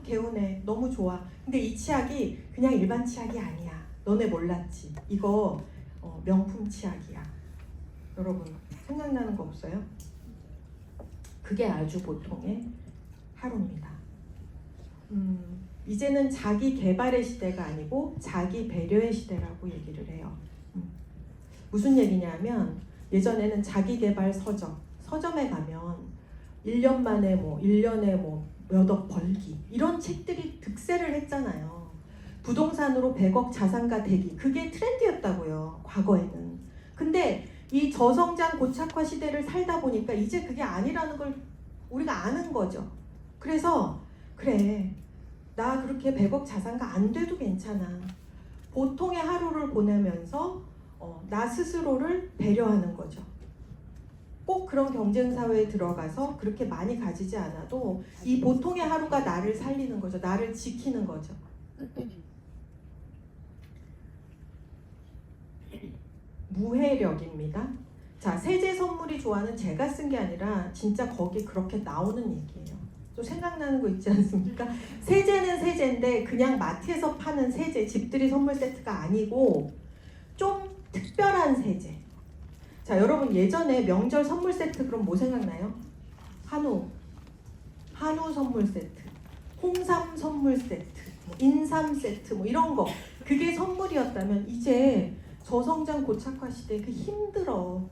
개운해. 너무 좋아. 근데 이 치약이 그냥 일반 치약이 아니야. 너네 몰랐지. 이거 명품 치약이야. 여러분 생각나는 거 없어요? 그게 아주 보통의 하루입니다. 이제는 자기 개발의 시대가 아니고 자기 배려의 시대라고 얘기를 해요. 무슨 얘기냐면 예전에는 자기 개발 서점에 가면 1년 만에 1년에 몇 억 벌기 이런 책들이 득세를 했잖아요. 부동산으로 100억 자산가 되기 그게 트렌드였다고요. 과거에는. 근데 이 저성장 고착화 시대를 살다 보니까 이제 그게 아니라는 걸 우리가 아는 거죠. 그래서 그래 나 그렇게 100억 자산가 안 돼도 괜찮아. 보통의 하루를 보내면서 나 스스로를 배려하는 거죠. 꼭 그런 경쟁사회에 들어가서 그렇게 많이 가지지 않아도 이 보통의 하루가 나를 살리는 거죠. 나를 지키는 거죠. 무해력입니다. 자, 세제 선물이 좋아하는 제가 쓴 게 아니라 진짜 거기 그렇게 나오는 얘기예요. 좀 생각나는 거 있지 않습니까? 세제는 세제인데 그냥 마트에서 파는 세제, 집들이 선물 세트가 아니고 좀 특별한 세제. 자, 여러분 예전에 명절 선물 세트 그럼 뭐 생각나요? 한우 선물 세트, 홍삼 선물 세트, 인삼 세트 이런 거 그게 선물이었다면 이제 저성장 고착화 시대에 그 힘들어.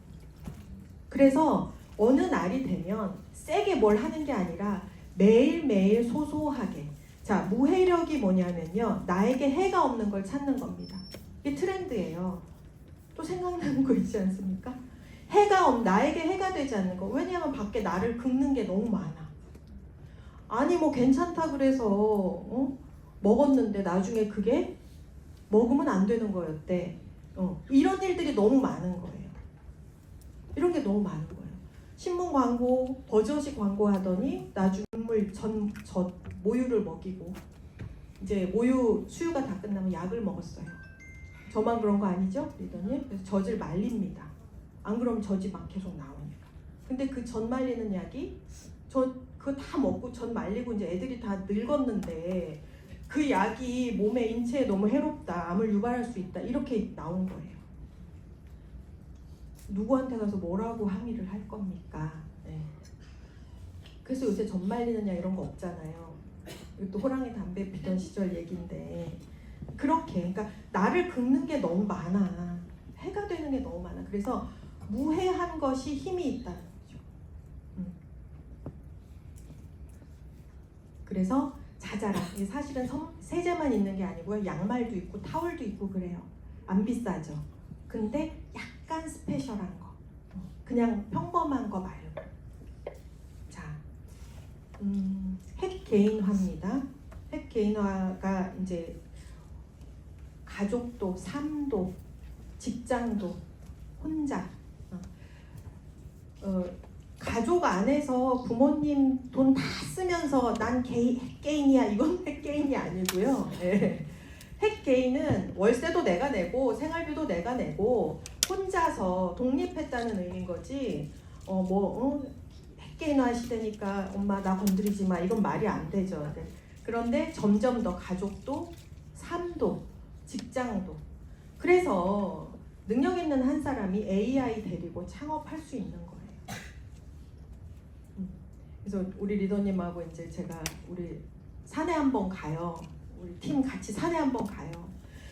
그래서 어느 날이 되면 세게 뭘 하는 게 아니라 매일매일 소소하게. 자, 무해력이 뭐냐면요. 나에게 해가 없는 걸 찾는 겁니다. 이게 트렌드예요. 또 생각나는 거 있지 않습니까? 나에게 해가 되지 않는 거. 왜냐하면 밖에 나를 긁는 게 너무 많아. 아니 괜찮다 그래서 먹었는데 나중에 그게 먹으면 안 되는 거였대. 이런 일들이 너무 많은 거예요. 이런 게 너무 많은 거예요. 신문 광고, 버젓이 광고하더니 나중에 모유를 먹이고 이제 모유 수유가 다 끝나면 약을 먹었어요. 저만 그런 거 아니죠? 리더님? 그래서 젖을 말립니다. 안 그러면 젖이 막 계속 나오니까. 근데 그 젖 말리는 약이 그거 다 먹고 젖 말리고 이제 애들이 다 늙었는데 그 약이 몸에 인체에 너무 해롭다. 암을 유발할 수 있다. 이렇게 나온 거예요. 누구한테 가서 뭐라고 항의를 할 겁니까? 네. 그래서 요새 젖 말리는 약 이런 거 없잖아요. 이것도 호랑이 담배 피던 시절 얘기인데 그렇게 그러니까 나를 긁는 게 너무 많아. 해가 되는 게 너무 많아. 그래서 무해한 것이 힘이 있다는 거죠. 그래서 자잘한 사실은 세제만 있는 게 아니고요. 양말도 있고 타월도 있고 그래요. 안 비싸죠. 근데 약간 스페셜한 거. 그냥 평범한 거 말고. 자, 핵개인화입니다. 핵개인화가 이제 가족도, 삶도, 직장도, 혼자. 가족 안에서 부모님 돈 다 쓰면서 난 핵개인이야. 이건 핵개인이 아니고요. 네. 핵개인은 월세도 내가 내고 생활비도 내가 내고 혼자서 독립했다는 의미인 거지. 핵개인화 시대니까 엄마 나 건드리지 마. 이건 말이 안 되죠. 네. 그런데 점점 더 가족도 삶도 직장도. 그래서 능력 있는 한 사람이 AI 데리고 창업할 수 있는 거예요. 그래서 우리 리더님하고 이제 제가 우리 산에 한번 가요. 우리 팀 같이 산에 한번 가요.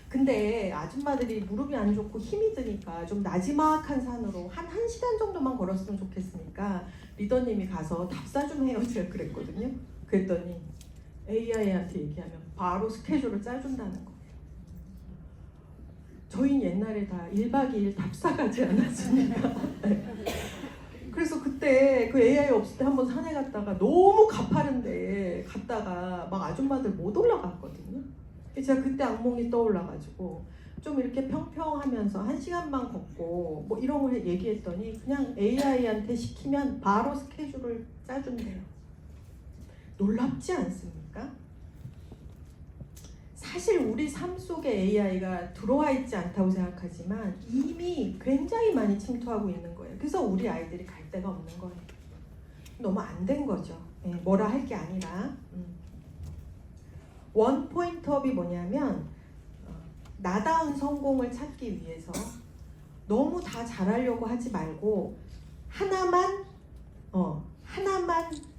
근데 아줌마들이 무릎이 안 좋고 힘이 드니까 좀 나지막한 산으로 한 1시간 정도만 걸었으면 좋겠으니까 리더님이 가서 답사 좀 해요. 제가 그랬거든요. 그랬더니 AI한테 얘기하면 바로 스케줄을 짜준다는 거예요. 저희는 옛날에 다 1박 2일 답사 가지 않았습니까? 그래서 그때 그 AI 없을 때 한번 산에 갔다가 너무 가파른데 갔다가 막 아줌마들 못 올라갔거든요. 제가 그때 악몽이 떠올라가지고 좀 이렇게 평평하면서 1시간만 걷고 이런 걸 얘기했더니 그냥 AI한테 시키면 바로 스케줄을 짜준대요. 놀랍지 않습니까? 사실 우리 삶 속에 AI가 들어와 있지 않다고 생각하지만 이미 굉장히 많이 침투하고 있는 거예요. 그래서 우리 아이들이 갈 데가 없는 거예요. 너무 안 된 거죠. 뭐라 할 게 아니라. 원 포인트업이 뭐냐면 나다운 성공을 찾기 위해서 너무 다 잘하려고 하지 말고 하나만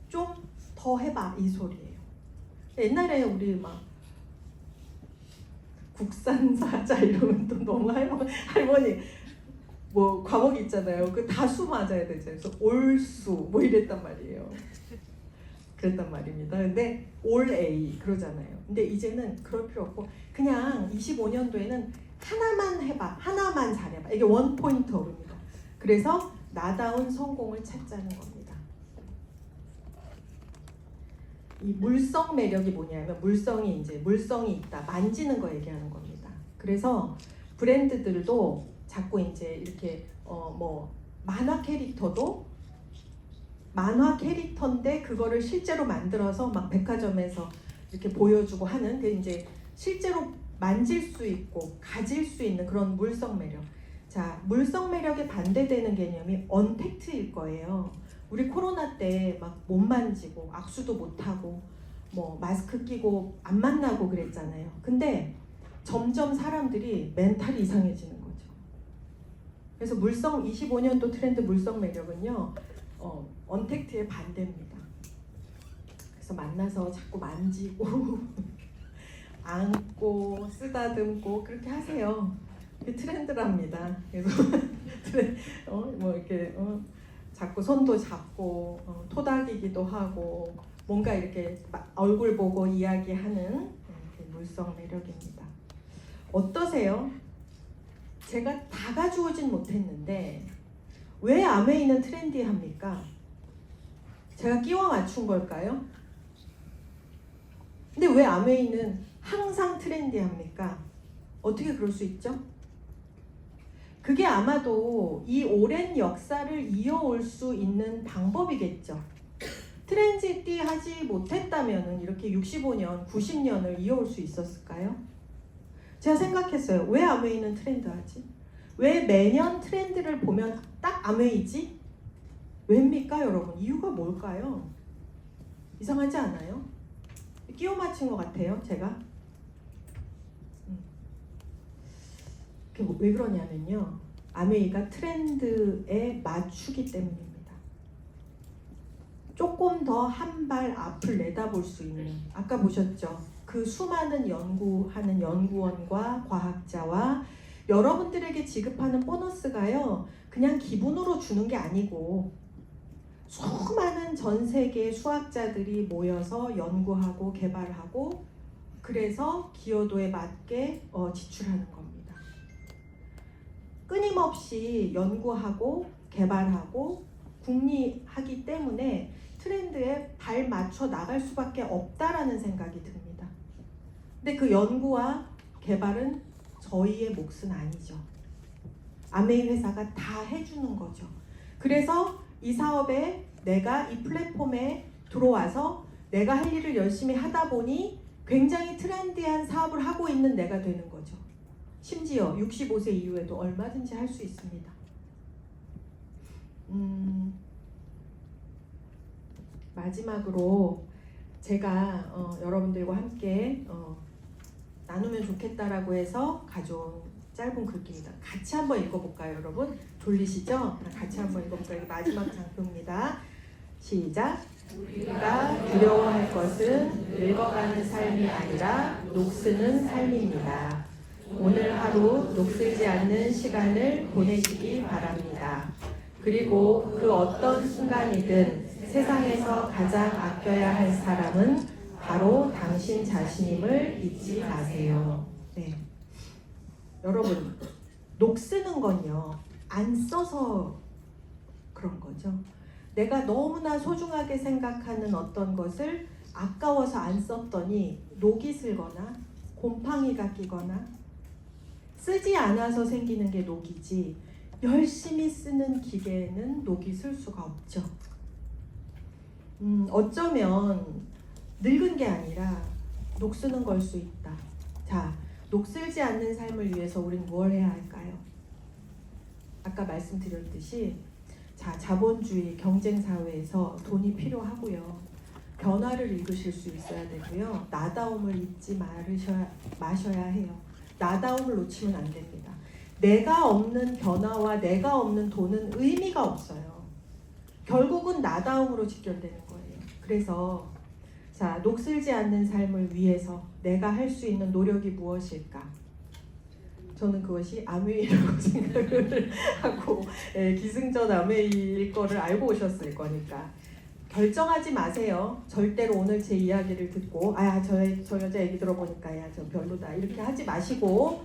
좀 더 해봐 이 소리예요. 옛날에 우리 막 국산 사자 이러면 또 너무 할머니 뭐 과목 있잖아요. 그 다수 맞아야 되죠. 그래서 올수 뭐 이랬단 말이에요. 그랬단 말입니다. 근데 올 A 그러잖아요. 근데 이제는 그럴 필요 없고 그냥 25년도에는 하나만 해봐. 하나만 잘해봐. 이게 원 포인트 어릅니다. 그래서 나다운 성공을 찾자는 겁니다. 이 물성 매력이 뭐냐면 물성이 있다. 만지는 거 얘기하는 겁니다. 그래서 브랜드들도 자꾸 이제 이렇게 뭐 만화 캐릭터인데 그거를 실제로 만들어서 막 백화점에서 이렇게 보여주고 하는 그 이제 실제로 만질 수 있고 가질 수 있는 그런 물성 매력. 자, 물성 매력에 반대되는 개념이 언택트일 거예요. 우리 코로나 때 막 못 만지고 악수도 못 하고 뭐 마스크 끼고 안 만나고 그랬잖아요. 근데 점점 사람들이 멘탈이 이상해지는 거죠. 그래서 25년도 트렌드 물성 매력은요. 언택트의 반대입니다. 그래서 만나서 자꾸 만지고 안고 쓰다듬고 그렇게 하세요. 그게 트렌드랍니다. 그래서 뭐 이렇게 자꾸 손도 잡고 토닥이기도 하고 뭔가 이렇게 얼굴 보고 이야기하는 물성 매력입니다. 어떠세요? 제가 다 가져오진 못했는데 왜 아메이는 트렌디합니까? 제가 끼워 맞춘 걸까요? 근데 왜 아메이는 항상 트렌디합니까? 어떻게 그럴 수 있죠? 그게 아마도 이 오랜 역사를 이어올 수 있는 방법이겠죠. 트렌디하지 못했다면 이렇게 65년, 90년을 이어올 수 있었을까요? 제가 생각했어요. 왜 아메이는 트렌드하지? 왜 매년 트렌드를 보면 딱 아메이지? 왜입니까, 여러분? 이유가 뭘까요? 이상하지 않아요? 끼워 맞춘 것 같아요, 제가. 왜 그러냐면요. 아메이가 트렌드에 맞추기 때문입니다. 조금 더 한 발 앞을 내다볼 수 있는, 아까 보셨죠? 그 수많은 연구하는 연구원과 과학자와 여러분들에게 지급하는 보너스가요. 그냥 기분으로 주는 게 아니고 수많은 전 세계 수학자들이 모여서 연구하고 개발하고 그래서 기여도에 맞게 지출하는 겁니다. 끊임없이 연구하고 개발하고 궁리하기 때문에 트렌드에 발 맞춰 나갈 수밖에 없다라는 생각이 듭니다. 근데 그 연구와 개발은 저희의 몫은 아니죠. 아메이 회사가 다 해주는 거죠. 그래서 이 사업에 내가 이 플랫폼에 들어와서 내가 할 일을 열심히 하다 보니 굉장히 트렌디한 사업을 하고 있는 내가 되는 거죠. 심지어 65세 이후에도 얼마든지 할 수 있습니다. 마지막으로 제가 여러분들과 함께 나누면 좋겠다라고 해서 가져온 짧은 글귀입니다. 같이 한번 읽어볼까요, 여러분? 졸리시죠? 같이 한번 읽어볼까요? 마지막 장표입니다. 시작! 우리가 두려워할 것은 늙어가는 삶이 아니라 녹쓰는 삶입니다. 오늘 하루 녹슬지 않는 시간을 보내시기 바랍니다. 그리고 그 어떤 순간이든 세상에서 가장 아껴야 할 사람은 바로 당신 자신임을 잊지 마세요. 네. 여러분, 녹쓰는 건요, 안 써서 그런 거죠. 내가 너무나 소중하게 생각하는 어떤 것을 아까워서 안 썼더니 녹이 슬거나 곰팡이가 끼거나 쓰지 않아서 생기는 게 녹이지 열심히 쓰는 기계에는 녹이 슬 수가 없죠. 어쩌면 늙은 게 아니라 녹쓰는 걸 수 있다. 자, 녹슬지 않는 삶을 위해서 우린 뭘 해야 할까요? 아까 말씀드렸듯이 자, 자본주의 경쟁사회에서 돈이 필요하고요. 변화를 읽으실 수 있어야 되고요. 나다움을 잊지 마셔야 해요. 나다움을 놓치면 안 됩니다. 내가 없는 변화와 내가 없는 돈은 의미가 없어요. 결국은 나다움으로 직결되는 거예요. 그래서 자, 녹슬지 않는 삶을 위해서 내가 할 수 있는 노력이 무엇일까? 저는 그것이 아메이라고 생각을 하고 기승전 아메이일 거를 알고 오셨을 거니까 결정하지 마세요. 절대로 오늘 제 이야기를 듣고 저 여자 얘기 들어보니까 야 저 별로다 이렇게 하지 마시고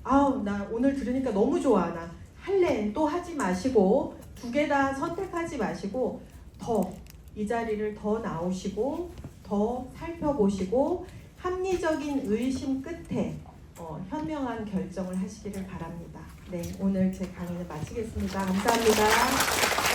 아우 나 오늘 들으니까 너무 좋아 나 할래 또 하지 마시고 두 개 다 선택하지 마시고 더 이 자리를 더 나오시고 더 살펴보시고 합리적인 의심 끝에 현명한 결정을 하시기를 바랍니다. 네, 오늘 제 강의는 마치겠습니다. 감사합니다.